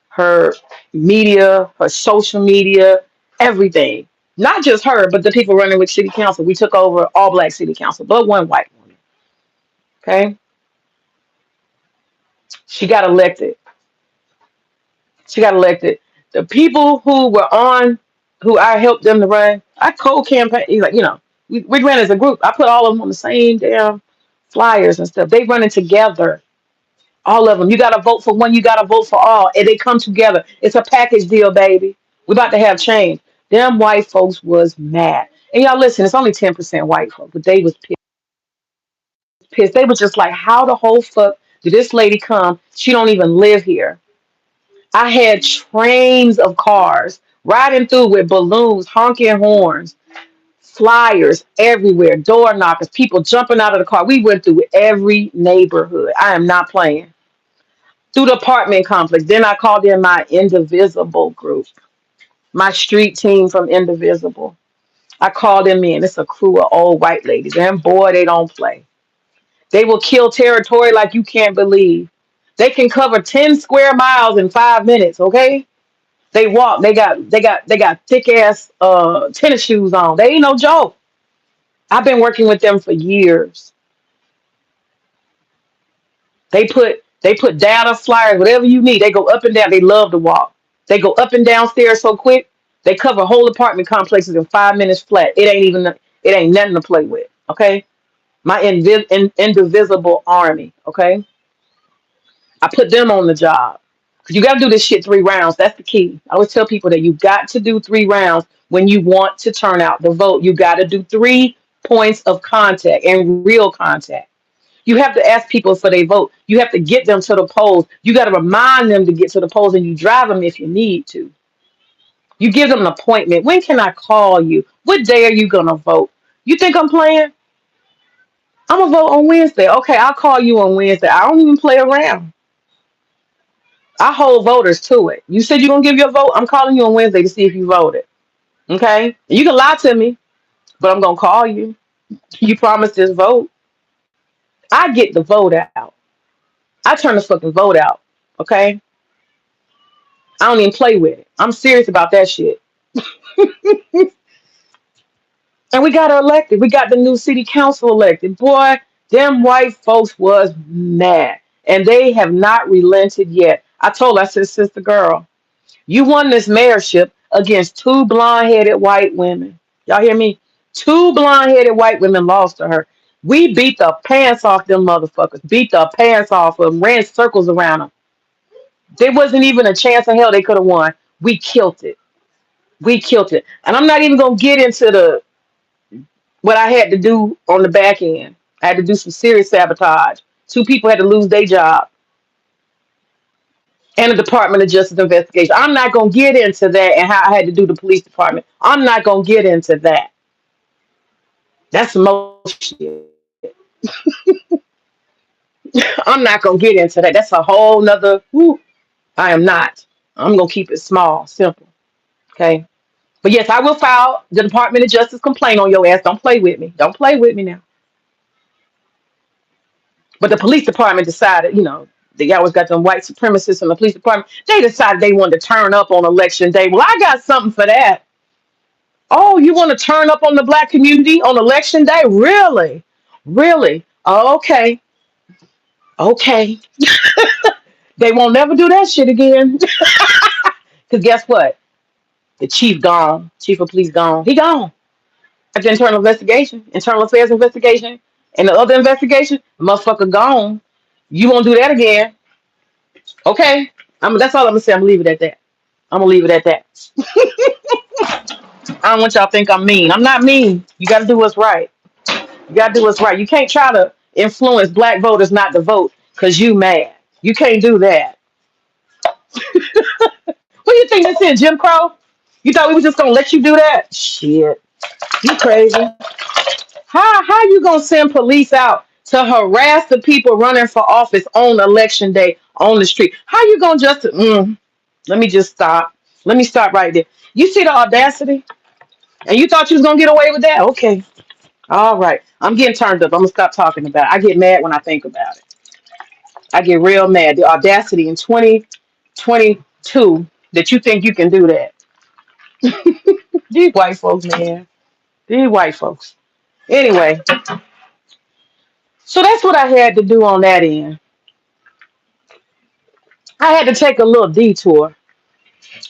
her media, her social media, everything. Not just her, but the people running with city council. We took over all black city council, but one white woman. Okay. She got elected. She got elected. The people who were on, who I helped them to run, I co-campaign, like, we ran as a group. I put all of them on the same damn flyers and stuff. They running together. All of them. You got to vote for one. You got to vote for all. And they come together. It's a package deal, baby. We about to have change. Them white folks was mad. And y'all listen, it's only 10% white folks, but they was pissed. They was just like, how the whole fuck did this lady come? She don't even live here. I had trains of cars riding through with balloons, honking horns, flyers everywhere, door knockers, people jumping out of the car. We went through every neighborhood. I am not playing. Through the apartment complex. Then I called in my Indivisible group, my street team from Indivisible. I called them in. It's a crew of old white ladies. And boy, they don't play. They will kill territory like you can't believe. They can cover 10 square miles in 5 minutes, okay? They walk. They got thick ass tennis shoes on. They ain't no joke. I've been working with them for years. They put data flyers, whatever you need. They go up and down. They love to walk. They go up and down stairs so quick. They cover whole apartment complexes in 5 minutes flat. It ain't nothing to play with. Okay, my indivisible army. Okay, I put them on the job because you got to do this shit 3 rounds. That's the key. I always tell people that you got to do 3 rounds when you want to turn out the vote. You got to do 3 points of contact and real contact. You have to ask people for their vote. You have to get them to the polls. You got to remind them to get to the polls, and you drive them if you need to. You give them an appointment. When can I call you? What day are you gonna vote? You think I'm playing? I'm gonna vote on Wednesday. Okay, I'll call you on Wednesday. I don't even play around. I hold voters to it. You said you're gonna give your vote. I'm calling you on Wednesday to see if you voted. Okay? You can lie to me, but I'm gonna call you. You promised this vote. I get the vote out. I turn the fucking vote out. Okay? I don't even play with it. I'm serious about that shit. And we got her elected. We got the new city council elected. Boy, them white folks was mad. And they have not relented yet. I told her, I said, sister girl, you won this mayorship against two blonde-headed white women. Y'all hear me? Two blonde-headed white women lost to her. We beat the pants off them motherfuckers. Beat the pants off of them. Ran circles around them. There wasn't even a chance in hell they could have won. We killed it. We killed it. And I'm not even going to get into the what I had to do on the back end. I had to do some serious sabotage. Two people had to lose their job and a Department of Justice investigation. I'm not going to get into that and how I had to do the police department. I'm not going to get into that. That's most shit. I'm not going to get into that. That's a whole nother. Whew, I am not. I'm going to keep it small, simple. Okay. But yes, I will file the Department of Justice complaint on your ass. Don't play with me. Don't play with me now. But the police department decided, they always got them white supremacists in the police department. They decided they wanted to turn up on election day. Well, I got something for that. Oh, you want to turn up on the black community on election day? Really? Really? Oh, okay. Okay. They won't never do that shit again. Because guess what? The chief gone. Chief of police gone. He gone. After internal affairs investigation, and the other investigation, motherfucker gone. You won't do that again. Okay, that's all I'm gonna say. I'm gonna leave it at that. I'm gonna leave it at that. I don't want y'all to think I'm mean. I'm not mean. You got to do what's right. You got to do what's right. You can't try to influence black voters not to vote because you mad. You can't do that. What do you think this is, Jim Crow? You thought we was just gonna let you do that? Shit, you crazy. How you gonna send police out to harass the people running for office on election day on the street? How you gonna just let me just stop. Let me stop right there. You see the audacity? And you thought you was gonna get away with that? Okay. All right. I'm getting turned up. I'm gonna stop talking about it. I get mad when I think about it. I get real mad. The audacity in 2022 that you think you can do that. These white folks, man. These white folks. Anyway, so that's what I had to do on that end. I had to take a little detour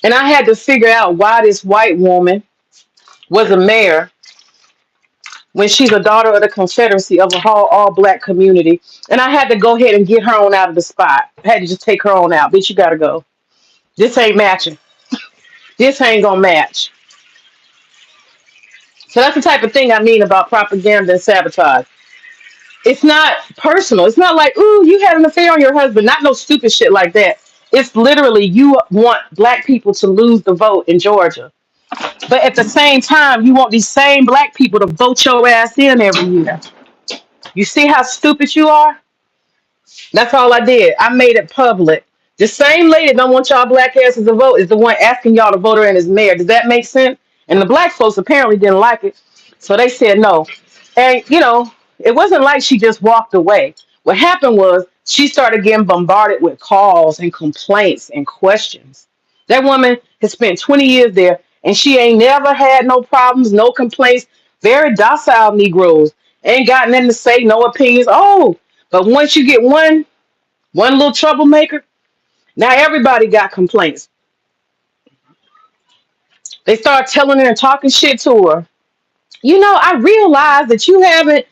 and I had to figure out why this white woman was a mayor when she's a daughter of the Confederacy of a whole all black community. And I had to go ahead and get her on out of the spot. I had to just take her on out. Bitch, you gotta go. This ain't matching. This ain't gonna match. So that's the type of thing I mean about propaganda and sabotage. It's not personal. It's not like, ooh, you had an affair on your husband. Not no stupid shit like that. It's literally you want black people to lose the vote in Georgia. But at the same time, you want these same black people to vote your ass in every year. You see how stupid you are? That's all I did. I made it public. The same lady that don't want y'all black asses to vote is the one asking y'all to vote her in as mayor. Does that make sense? And the black folks apparently didn't like it. So they said no. And, it wasn't like she just walked away. What happened was she started getting bombarded with calls and complaints and questions. That woman has spent 20 years there and she ain't never had no problems, no complaints. Very docile Negroes. Ain't got nothing to say, no opinions. Oh, but once you get one little troublemaker, now everybody got complaints. They start telling her and talking shit to her. I realize that you haven't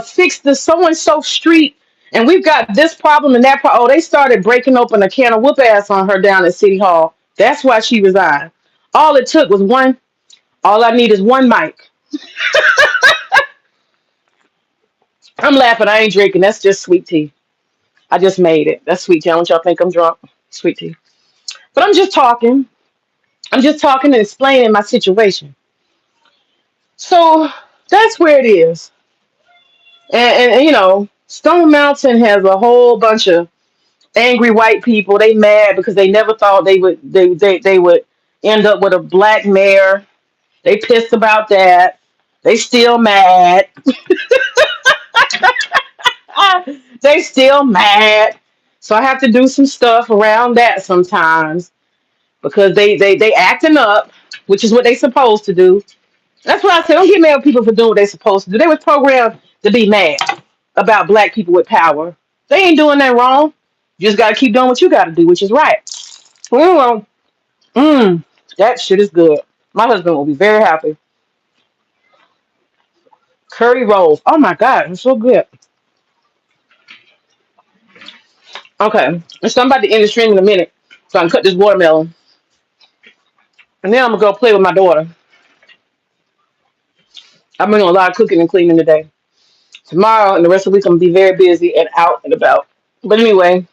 fixed the so and so street, and we've got this problem and that problem. Oh, they started breaking open a can of whoop ass on her down at City Hall. That's why she resigned. All it took was one. All I need is one mic. I'm laughing. I ain't drinking. That's just sweet tea. I just made it. That's sweet tea. I don't want y'all think I'm drunk. Sweet tea. But I'm just talking. I'm just talking and explaining my situation. So that's where it is. And Stone Mountain has a whole bunch of angry white people. They mad because they never thought they would end up with a black mayor. They pissed about that. They still mad. They still mad. So I have to do some stuff around that sometimes because they acting up, which is what they supposed to do. That's why I say don't get mad at people for doing what they supposed to do. They were programmed to be mad about black people with power. They ain't doing that wrong. You just gotta keep doing what you gotta do, which is right. Well, that shit is good. My husband will be very happy. Curry rolls. Oh my god, it's so good. Okay, so I'm about to end the stream in a minute, so I can cut this watermelon, and then I'm gonna go play with my daughter. I'm doing a lot of cooking and cleaning today. Tomorrow and the rest of the week, I'm gonna be very busy and out and about. But anyway,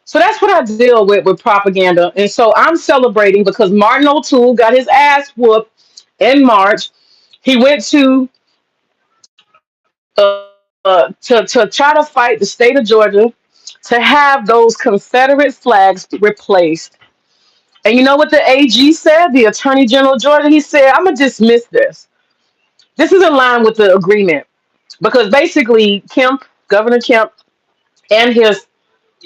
so that's what I deal with propaganda. And so I'm celebrating because Martin O'Toole got his ass whooped in March. He went to try to fight the state of Georgia to have those Confederate flags replaced. And you know what the AG said, the Attorney General of Georgia? He said, I'm gonna dismiss this. This is in line with the agreement because basically Governor Kemp, and his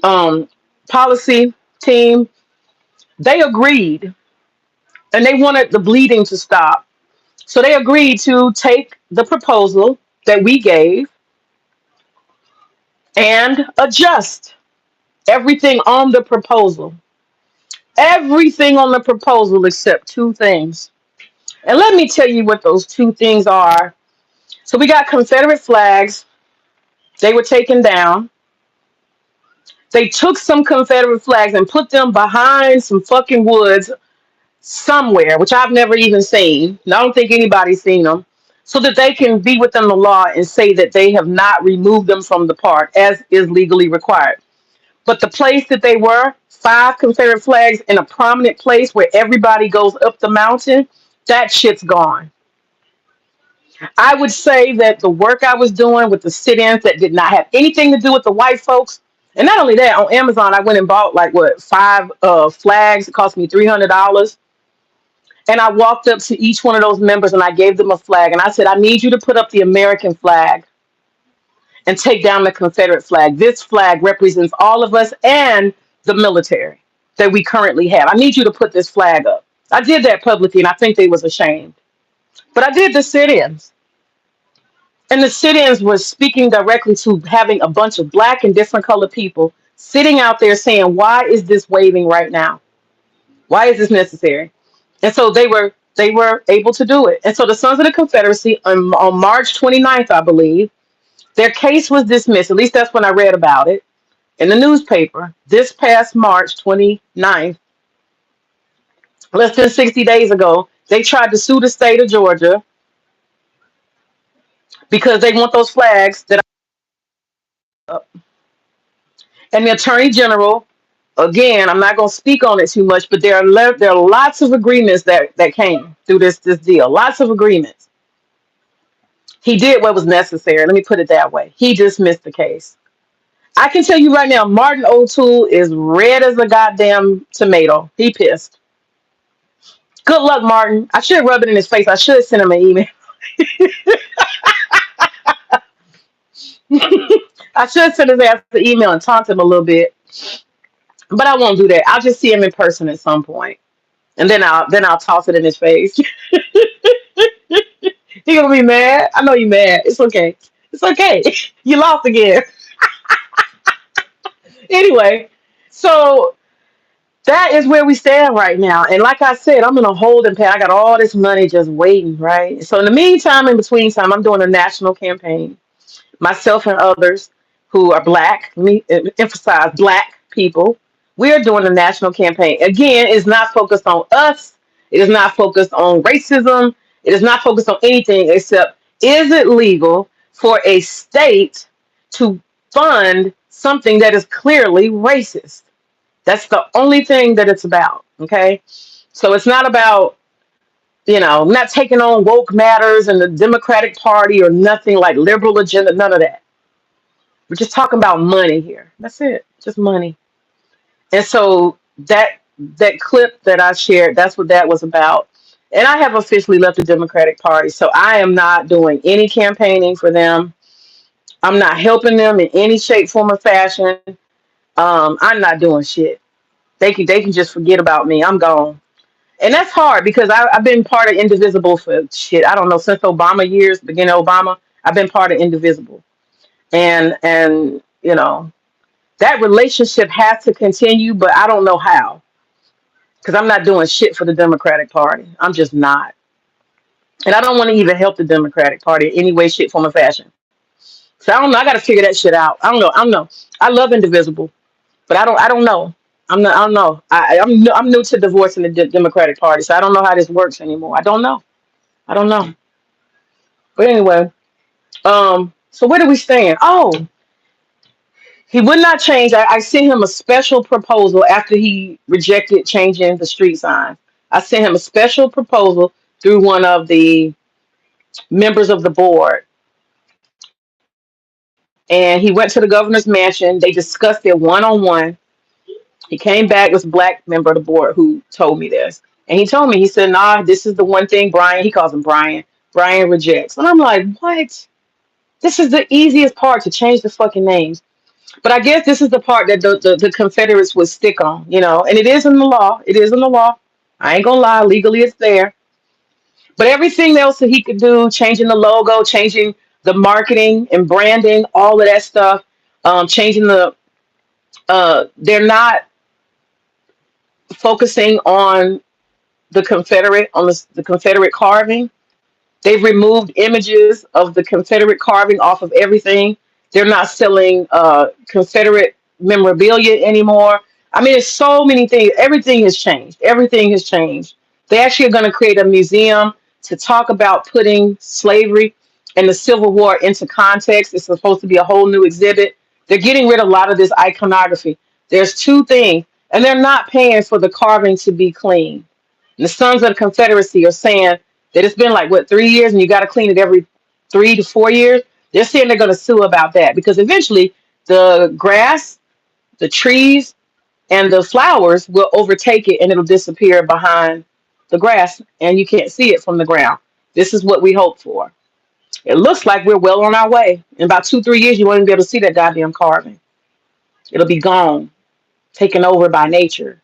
um, policy team, they agreed and they wanted the bleeding to stop. So they agreed to take the proposal that we gave and adjust everything on the proposal. Everything on the proposal except two things. And let me tell you what those two things are. So we got Confederate flags. They were taken down. They took some Confederate flags and put them behind some fucking woods somewhere, which I've never even seen. And I don't think anybody's seen them, so that they can be within the law and say that they have not removed them from the park as is legally required. But the place that they were 5 Confederate flags in a prominent place where everybody goes up the mountain, that shit's gone. I would say that the work I was doing with the sit-ins that did not have anything to do with the white folks, and not only that, on Amazon, I went and bought like what 5 flags. It cost me $300, and I walked up to each one of those members and I gave them a flag, and I said, "I need you to put up the American flag and take down the Confederate flag. This flag represents all of us and the military that we currently have. I need you to put this flag up." I did that publicly, and I think they was ashamed. But I did the sit-ins. And the sit-ins was speaking directly to having a bunch of black and different colored people sitting out there saying, why is this waving right now? Why is this necessary? And so they were able to do it. And so the Sons of the Confederacy on March 29th, I believe, their case was dismissed. At least that's when I read about it in the newspaper. This past March 29th, less than 60 days ago, they tried to sue the state of Georgia because they want those flags that are up. And the attorney general, again, I'm not going to speak on it too much, but there are lots of agreements that came through this deal. Lots of agreements. He did what was necessary. Let me put it that way. He dismissed the case. I can tell you right now, Martin O'Toole is red as a goddamn tomato. He pissed. Good luck, Martin. I should rub it in his face. I should send him an email. I should send his ass an email and taunt him a little bit, but I won't do that. I'll just see him in person at some point, and then I'll toss it in his face. He gonna be mad. I know you mad. It's okay. It's okay. You lost again. Anyway, so that is where we stand right now. And like I said, I'm in a holding pattern. I got all this money just waiting, right? So in the meantime, in between time, I'm doing a national campaign. Myself and others who are black, me emphasize black people, we are doing a national campaign. Again, it's not focused on us. It is not focused on racism. It is not focused on anything except, is it legal for a state to fund something that is clearly racist? That's the only thing that it's about. Okay. So it's not about, not taking on woke matters and the Democratic Party or nothing like liberal agenda, none of that. We're just talking about money here. That's it. Just money. And so that clip that I shared, that's what that was about. And I have officially left the Democratic Party. So I am not doing any campaigning for them. I'm not helping them in any shape, form, or fashion. I'm not doing shit. They can just forget about me. I'm gone. And that's hard because I've been part of Indivisible for shit. I don't know, since Obama years, beginning of Obama, I've been part of Indivisible. And that relationship has to continue, but I don't know how. Because I'm not doing shit for the Democratic Party. I'm just not. And I don't want to even help the Democratic Party in any way, shape, form, or fashion. So I don't know. I got to figure that shit out. I don't know. I don't know. I love Indivisible, but I don't know. I'm not. I don't know. I'm new to divorcing the Democratic Party, so I don't know how this works anymore. I don't know. I don't know. But anyway, so where do we stand? Oh, he would not change. I sent him a special proposal after he rejected changing the street sign. I sent him a special proposal through one of the members of the board, and he went to the governor's mansion. They discussed it one on one. He came back with a black member of the board who told me this. And he told me, he said, nah, this is the one thing Brian, he calls him Brian, Brian rejects. And I'm like, what? This is the easiest part, to change the fucking names. But I guess this is the part that the Confederates would stick on, and it is in the law. It is in the law. I ain't gonna lie, legally it's there. But everything else that he could do, changing the logo, changing the marketing and branding, all of that stuff, changing they're not focusing on the Confederate carving. They've removed images of the Confederate carving off of everything. They're not selling Confederate memorabilia anymore. I mean, there's so many things. Everything has changed. Everything has changed. They actually are going to create a museum to talk about putting slavery and the Civil War into context. It's supposed to be a whole new exhibit. They're getting rid of a lot of this iconography. There's two things. and they're not paying for the carving to be clean. And the Sons of the Confederacy are saying that it's been like what 3 years, and you got to clean it every 3 to 4 years. They're saying they're going to sue about that because eventually the grass, the trees, and the flowers will overtake it, and it'll disappear behind the grass, and you can't see it from the ground. This is what we hope for. It looks like we're well on our way. In about 2, 3 years, you won't even be able to see that goddamn carving. It'll be gone, taken over by nature,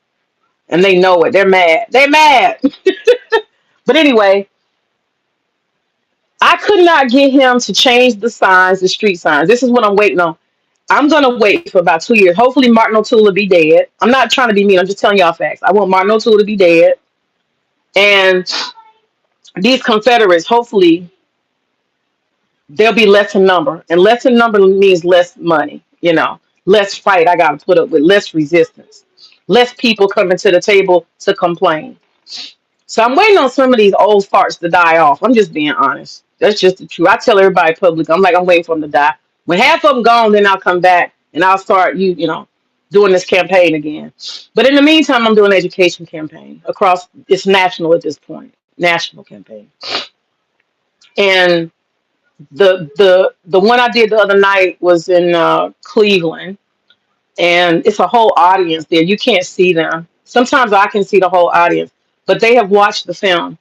and they know it. They're mad. They're mad. But anyway, I could not get him to change the signs, the street signs. This is what I'm waiting on. I'm gonna wait for about 2 years. Hopefully, Martin O'Toole will be dead. I'm not trying to be mean. I'm just telling y'all facts. I want Martin O'Toole to be dead, and these Confederates, hopefully, they'll be less in number, and less in number means less money. Less fight. I got to put up with less resistance, less people coming to the table to complain. So I'm waiting on some of these old farts to die off. I'm just being honest. That's just the truth. I tell everybody publicly, I'm like, I'm waiting for them to die. When half of them gone, then I'll come back and I'll start doing this campaign again. But in the meantime, I'm doing an education campaign across. It's national at this point, national campaign. And the one I did the other night was in Cleveland, and it's a whole audience there. You can't see them. Sometimes I can see the whole audience, but they have watched the film.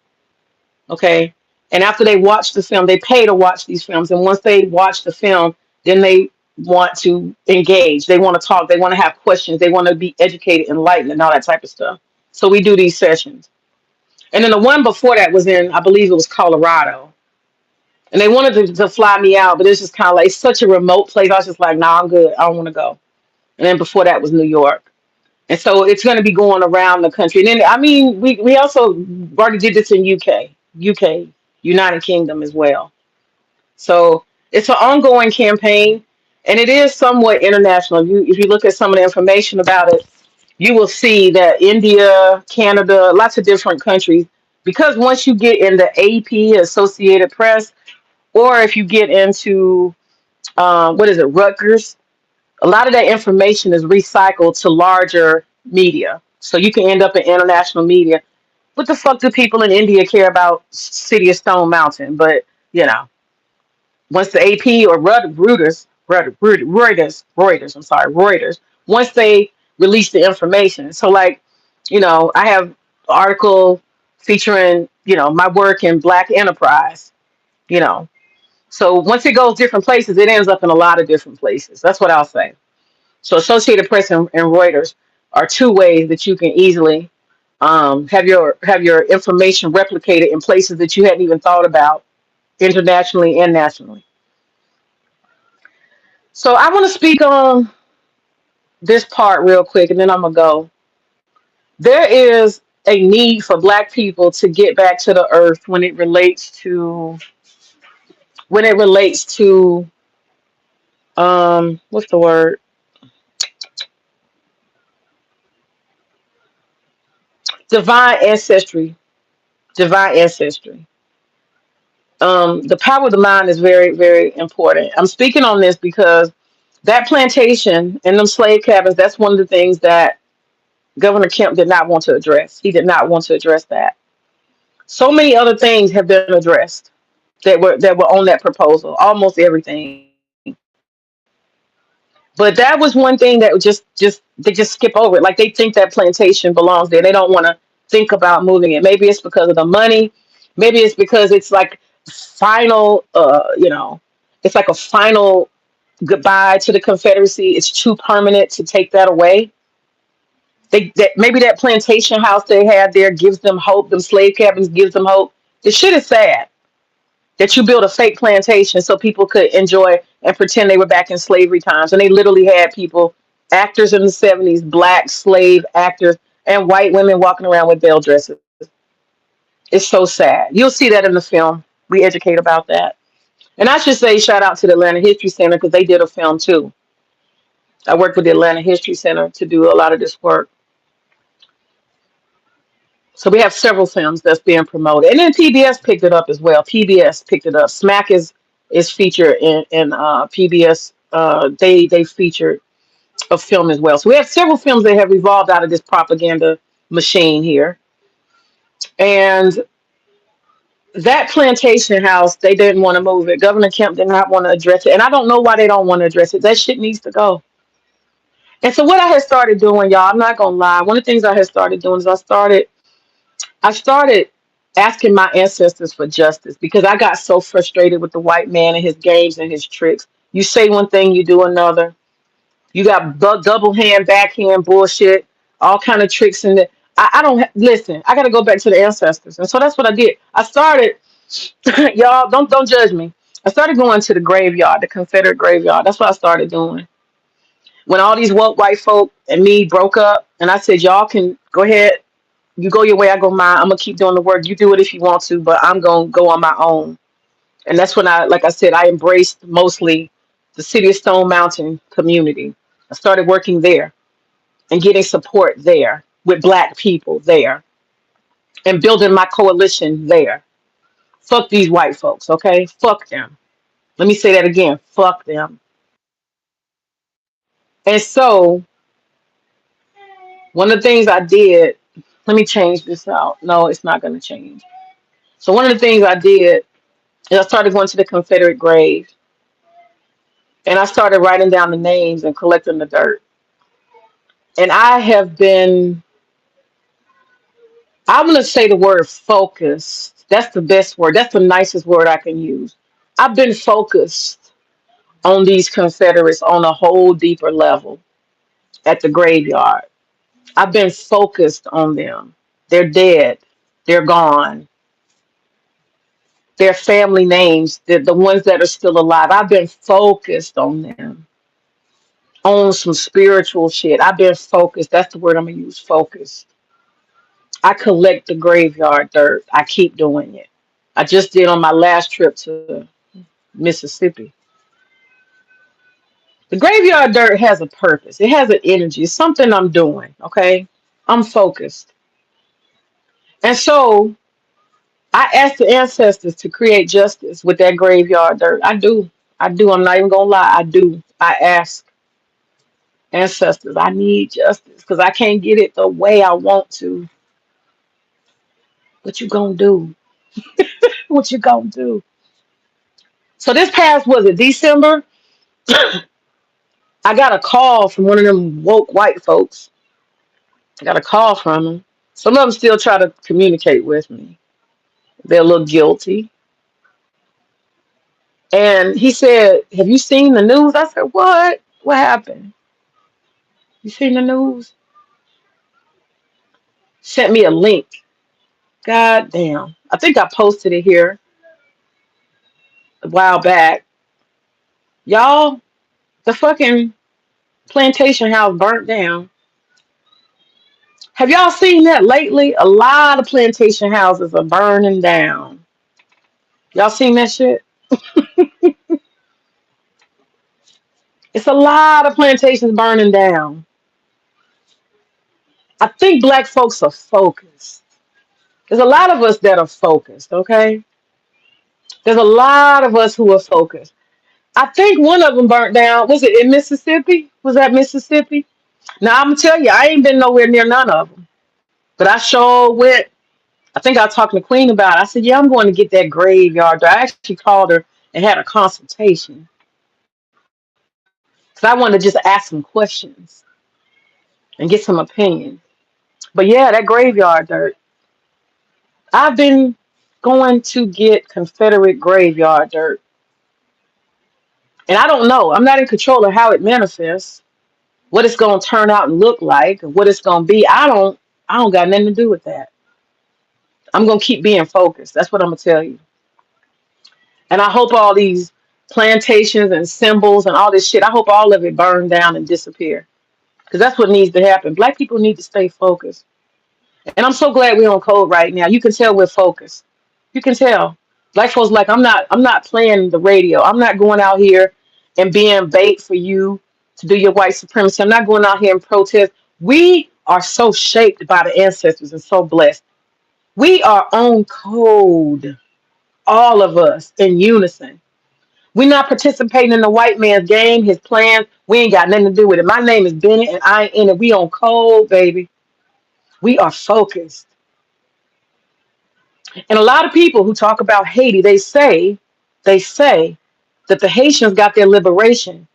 Okay. And after they watch the film, they pay to watch these films. And once they watch the film, then they want to engage. They want to talk. They want to have questions. They want to be educated, enlightened, and all that type of stuff. So we do these sessions. And then the one before that was in, I believe it was Colorado. And they wanted to fly me out, but it's just kind of like, it's such a remote place. I was just like, nah, I'm good. I don't want to go. And then before that was New York. And so it's going to be going around the country. And then, I mean, we also already did this in UK, United Kingdom as well. So it's an ongoing campaign, and it is somewhat international. If you look at some of the information about it, you will see that India, Canada, lots of different countries, because once you get in the AP, Associated Press, or if you get into, what is it, Rutgers, a lot of that information is recycled to larger media. So you can end up in international media. What the fuck do people in India care about City of Stone Mountain? But, you know, once the AP or Reuters, I'm sorry, Reuters, once they release the information. So, like, I have an article featuring, my work in Black enterprise, you know. So once it goes different places, it ends up in a lot of different places. That's what I'll say. So Associated Press and Reuters are two ways that you can easily have your information replicated in places that you hadn't even thought about internationally and nationally. So I want to speak on this part real quick, and then I'm gonna go. There is a need for Black people to get back to the earth when it relates to what's the word, divine ancestry, divine ancestry. The power of the mind is very, very important. I'm speaking on this because that plantation and them slave cabins, that's one of the things that Governor Kemp did not want to address. He did not want to address that. So many other things have been addressed that were on that proposal, almost everything. But that was one thing that just they just skip over it. Like they think that plantation belongs there. They don't want to think about moving it. Maybe it's because of the money. Maybe it's because it's like final it's like a final goodbye to the Confederacy. It's too permanent to take that away. That maybe that plantation house they had there gives them hope. Them slave cabins gives them hope. The shit is sad that you built a fake plantation so people could enjoy and pretend they were back in slavery times. And they literally had people, actors in the 70s, black slave actors, and white women walking around with veil dresses. It's so sad. You'll see that in the film. We educate about that. And I should say, shout out to the Atlanta History Center because they did a film too. I worked with the Atlanta History Center to do a lot of this work. So we have several films that's being promoted, and then PBS picked it up as well. PBS picked it up. Smack is featured in PBS. They featured of film as well. So we have several films that have evolved out of this propaganda machine here. And that plantation house, they didn't want to move it. Governor Kemp did not want to address it. And I don't know why they don't want to address it. That shit needs to go. And so what I had started doing, y'all, I'm not gonna lie. One of the things I had started doing is I started asking my ancestors for justice because I got so frustrated with the white man and his games and his tricks. You say one thing, you do another. You got double hand, backhand bullshit, all kind of tricks in it. I don't listen. I got to go back to the ancestors, and so that's what I did. I started, y'all. Don't judge me. I started going to the graveyard, the Confederate graveyard. That's what I started doing. When all these woke white folk and me broke up, and I said, y'all can go ahead. You go your way, I go mine. I'm gonna keep doing the work. You do it if you want to, but I'm gonna go on my own. And that's when like I said, I embraced mostly the City of Stone Mountain community. I started working there and getting support there with black people there and building my coalition there. Fuck these white folks, okay? Fuck them. Let me say that again. Fuck them. And so one of the things I did, let me change this out. No, it's not going to change. So one of the things I did is I started going to the Confederate grave and I started writing down the names and collecting the dirt. And I have been, I'm going to say the word focused. That's the best word. That's the nicest word I can use. I've been focused on these Confederates on a whole deeper level at the graveyard. I've been focused on them. They're dead. They're gone. Their family names, the ones that are still alive. I've been focused on them, on some spiritual shit. I've been focused. That's the word I'm going to use, focused. I collect the graveyard dirt. I keep doing it. I just did on my last trip to Mississippi. The graveyard dirt has a purpose. It has an energy. It's something I'm doing, okay? I'm focused. And so I asked the ancestors to create justice with that graveyard dirt. I do. I do. I'm not even going to lie. I do. I ask ancestors, I need justice because I can't get it the way I want to. What you going to do? What you going to do? So this past, was it December? I got a call from one of them woke white folks. I got a call from him. Some of them still try to communicate with me. They're a little guilty. And he said, have you seen the news? I said, what? What happened? You seen the news? Sent me a link. God damn. I think I posted it here a while back. Y'all, the fucking plantation house burnt down. Have y'all seen that lately? A lot of plantation houses are burning down. Y'all seen that shit? It's a lot of plantations burning down. I think black folks are focused. There's a lot of us that are focused, okay? There's a lot of us who are focused. I think one of them burnt down. Was it in Mississippi? Was that Mississippi? Now, I'm going to tell you, I ain't been nowhere near none of them. But I sure went. I think I was talking to Queen about it. I said, yeah, I'm going to get that graveyard. I actually called her and had a consultation. Because I wanted to just ask some questions and get some opinion. But yeah, that graveyard dirt. I've been going to get Confederate graveyard dirt. And I don't know. I'm not in control of how it manifests, what it's gonna turn out and look like, what it's gonna be. I don't got nothing to do with that. I'm gonna keep being focused. That's what I'm gonna tell you. And I hope all these plantations and symbols and all this shit, I hope all of it burn down and disappear. Because that's what needs to happen. Black people need to stay focused. And I'm so glad we're on code right now. You can tell we're focused. You can tell. Black folks like I'm not playing the radio. I'm not going out here and being bait for you to do your white supremacy. I'm not going out here and protest. We are so shaped by the ancestors and so blessed. We are on code, all of us in unison. We're not participating in the white man's game, his plans. We ain't got nothing to do with it. My name is Bennett and I ain't in it. We on cold, baby. We are focused. And a lot of people who talk about Haiti, they say that the Haitians got their liberation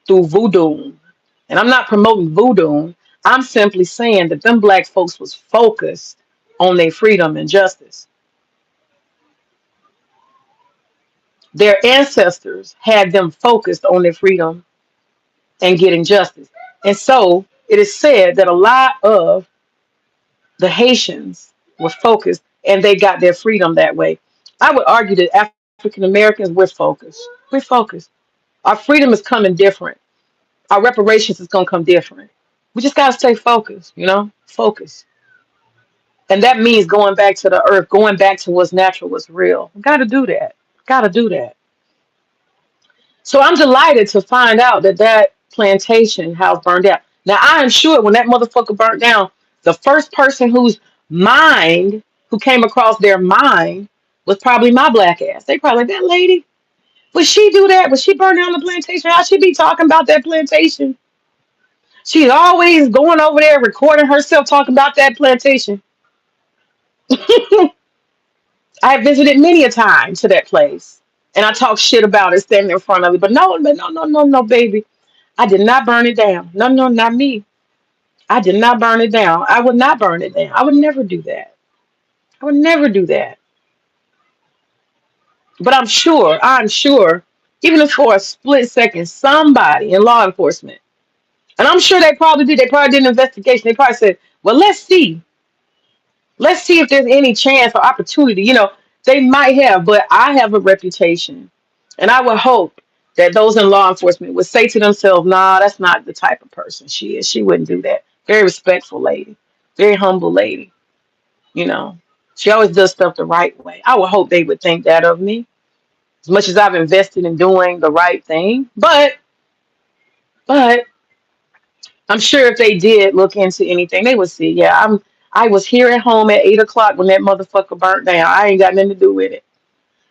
through voodoo. And I'm not promoting voodoo. I'm simply saying that them black folks was focused on their freedom and justice. Their ancestors had them focused on their freedom and getting justice. And so it is said that a lot of the Haitians were focused and they got their freedom that way. I would argue that African Americans, we're focused. We're focused. Our freedom is coming different. Our reparations is going to come different. We just got to stay focused, focus. And that means going back to the earth, going back to what's natural, what's real. Got to do that. Got to do that. So I'm delighted to find out that that plantation house burned down. Now I am sure when that motherfucker burnt down, the first person who came across their mind was probably my black ass. They probably that lady. Would she do that? Would she burn down the plantation? How she be talking about that plantation? She's always going over there recording herself talking about that plantation. I have visited many a time to that place. And I talk shit about it standing in front of it. But no, baby. I did not burn it down. No, no, not me. I did not burn it down. I would not burn it down. I would never do that. I would never do that. But I'm sure, even if for a split second, somebody in law enforcement, and I'm sure they probably did an investigation. They probably said, well, let's see if there's any chance or opportunity. They might have, but I have a reputation. And I would hope that those in law enforcement would say to themselves, nah, that's not the type of person she is. She wouldn't do that. Very respectful lady, very humble lady. You know, she always does stuff the right way. I would hope they would think that of me as much as I've invested in doing the right thing. But I'm sure if they did look into anything, they would see, yeah, I was here at home at 8 o'clock when that motherfucker burnt down. I ain't got nothing to do with it.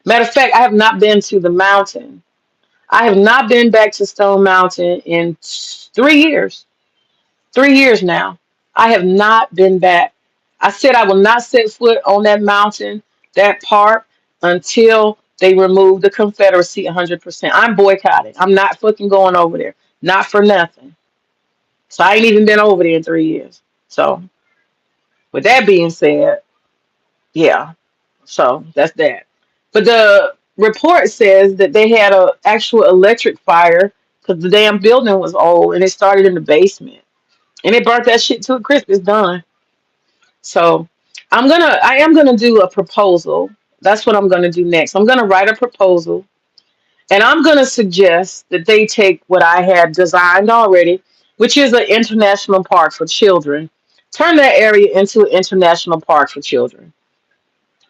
Matter of fact, I have not been to the mountain. I have not been back to Stone Mountain in 3 years. 3 years now. I have not been back. I said I will not set foot on that mountain, that park, until they remove the Confederacy 100%. I'm boycotting. I'm not fucking going over there. Not for nothing. So I ain't even been over there in 3 years. So with that being said, yeah. So that's that. But the report says that they had a actual electric fire because the damn building was old and it started in the basement. And they burnt that shit to a crisp. It's done. So I am gonna do a proposal. That's what I'm gonna do next. I'm gonna write a proposal and I'm gonna suggest that they take what I had designed already, which is an international park for children. Turn that area into an international park for children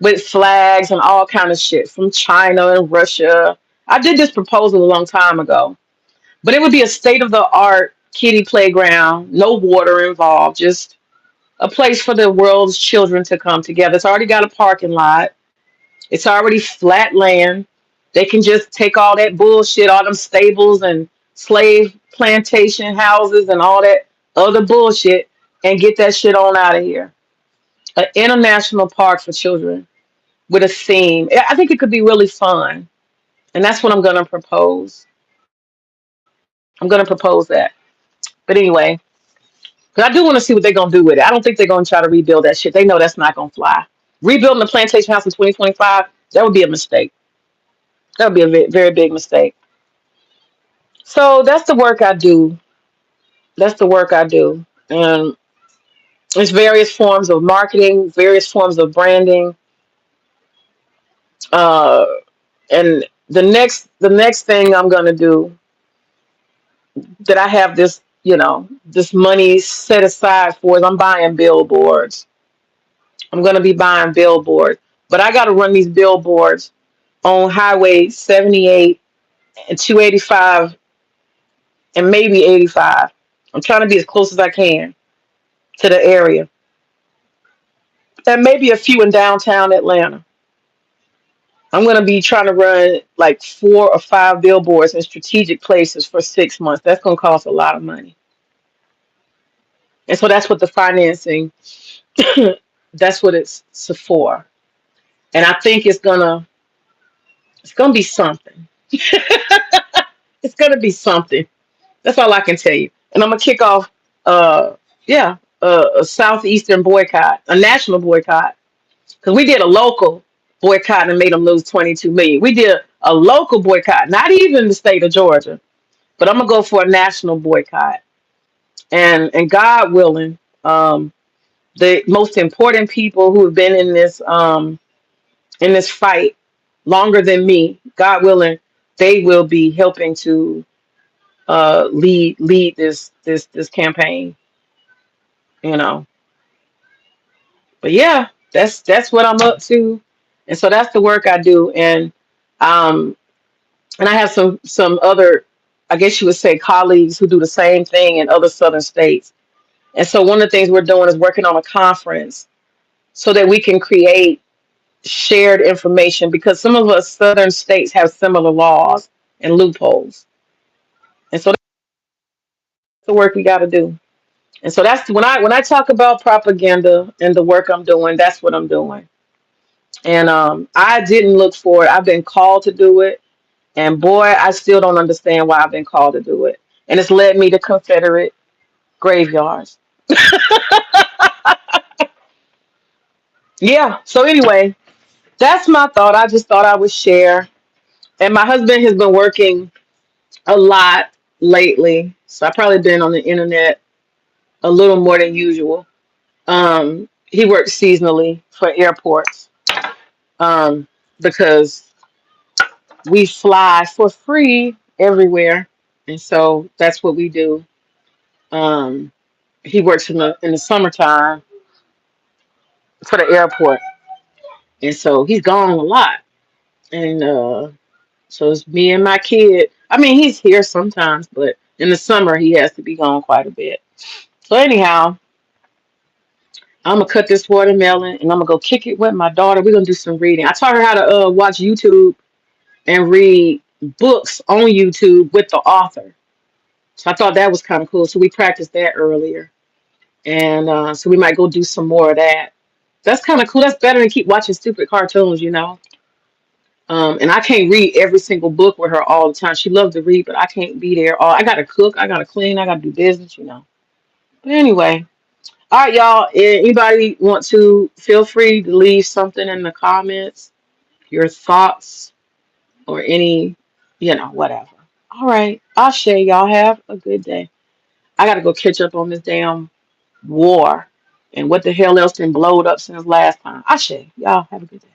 with flags and all kind of shit from China and Russia. I did this proposal a long time ago, but it would be a state of the art kiddie playground, no water involved, just a place for the world's children to come together. It's already got a parking lot. It's already flat land. They can just take all that bullshit, all them stables and slave plantation houses and all that other bullshit and get that shit on out of here. An international park for children with a theme. I think it could be really fun. And that's what I'm going to propose. I'm going to propose that. But anyway, because I do want to see what they're going to do with it. I don't think they're going to try to rebuild that shit. They know that's not going to fly. Rebuilding the plantation house in 2025, that would be a mistake. That would be a very big mistake. So that's the work I do. That's the work I do. And there's various forms of marketing, various forms of branding. Uh, and the next thing I'm going to do that I have this money set aside for is I'm buying billboards. I'm going to be buying billboards. But I got to run these billboards on Highway 78 and 285 and maybe 85. I'm trying to be as close as I can to the area. And maybe a few in downtown Atlanta. I'm going to be trying to run like 4 or 5 billboards in strategic places for 6 months. That's going to cost a lot of money. And so that's what the financing, that's what it's for. And I think it's gonna be something. It's gonna be something. That's all I can tell you. And I'm gonna kick off, uh, yeah, a southeastern boycott, a national boycott, because we did a local boycott and made them lose 22 million. We did a local boycott, not even the state of Georgia, but I'm gonna go for a national boycott. And God willing, the most important people who have been in this fight longer than me, God willing, they will be helping to lead this campaign, you know. But yeah, that's what I'm up to, and so that's the work I do, um and I have some other, I guess you would say, colleagues who do the same thing in other southern states. And so one of the things we're doing is working on a conference so that we can create shared information, because some of us southern states have similar laws and loopholes, and so that's the work we got to do. And so that's when I talk about propaganda and the work I'm doing, that's what I'm doing. And I didn't look for it. I've been called to do it, and boy, I still don't understand why I've been called to do it. And it's led me to Confederate graveyards. Yeah. So anyway, that's my thought. I just thought I would share. And my husband has been working a lot lately, so I've probably been on the internet a little more than usual. He works seasonally for airports, um, because we fly for free everywhere, and so that's what we do. Um, he works in the summertime for the airport, and so he's gone a lot. And so it's me and my kid. I mean, he's here sometimes, but in the summer he has to be gone quite a bit. So anyhow, I'm gonna cut this watermelon and I'm gonna go kick it with my daughter. We're gonna do some reading. I taught her how to watch YouTube and read books on YouTube with the author. So I thought that was kind of cool. So we practiced that earlier, and so we might go do some more of that. That's kind of cool. That's better than keep watching stupid cartoons, you know. And I can't read every single book with her all the time. She loves to read, but I can't be there. All I gotta cook, I gotta clean, I gotta do business, you know. But anyway, all right, y'all. Anybody want to feel free to leave something in the comments, your thoughts, or any, whatever. All right, I'll share. Y'all have a good day. I gotta go catch up on this damn war and what the hell else been blowed up since last time. I share. Y'all have a good day.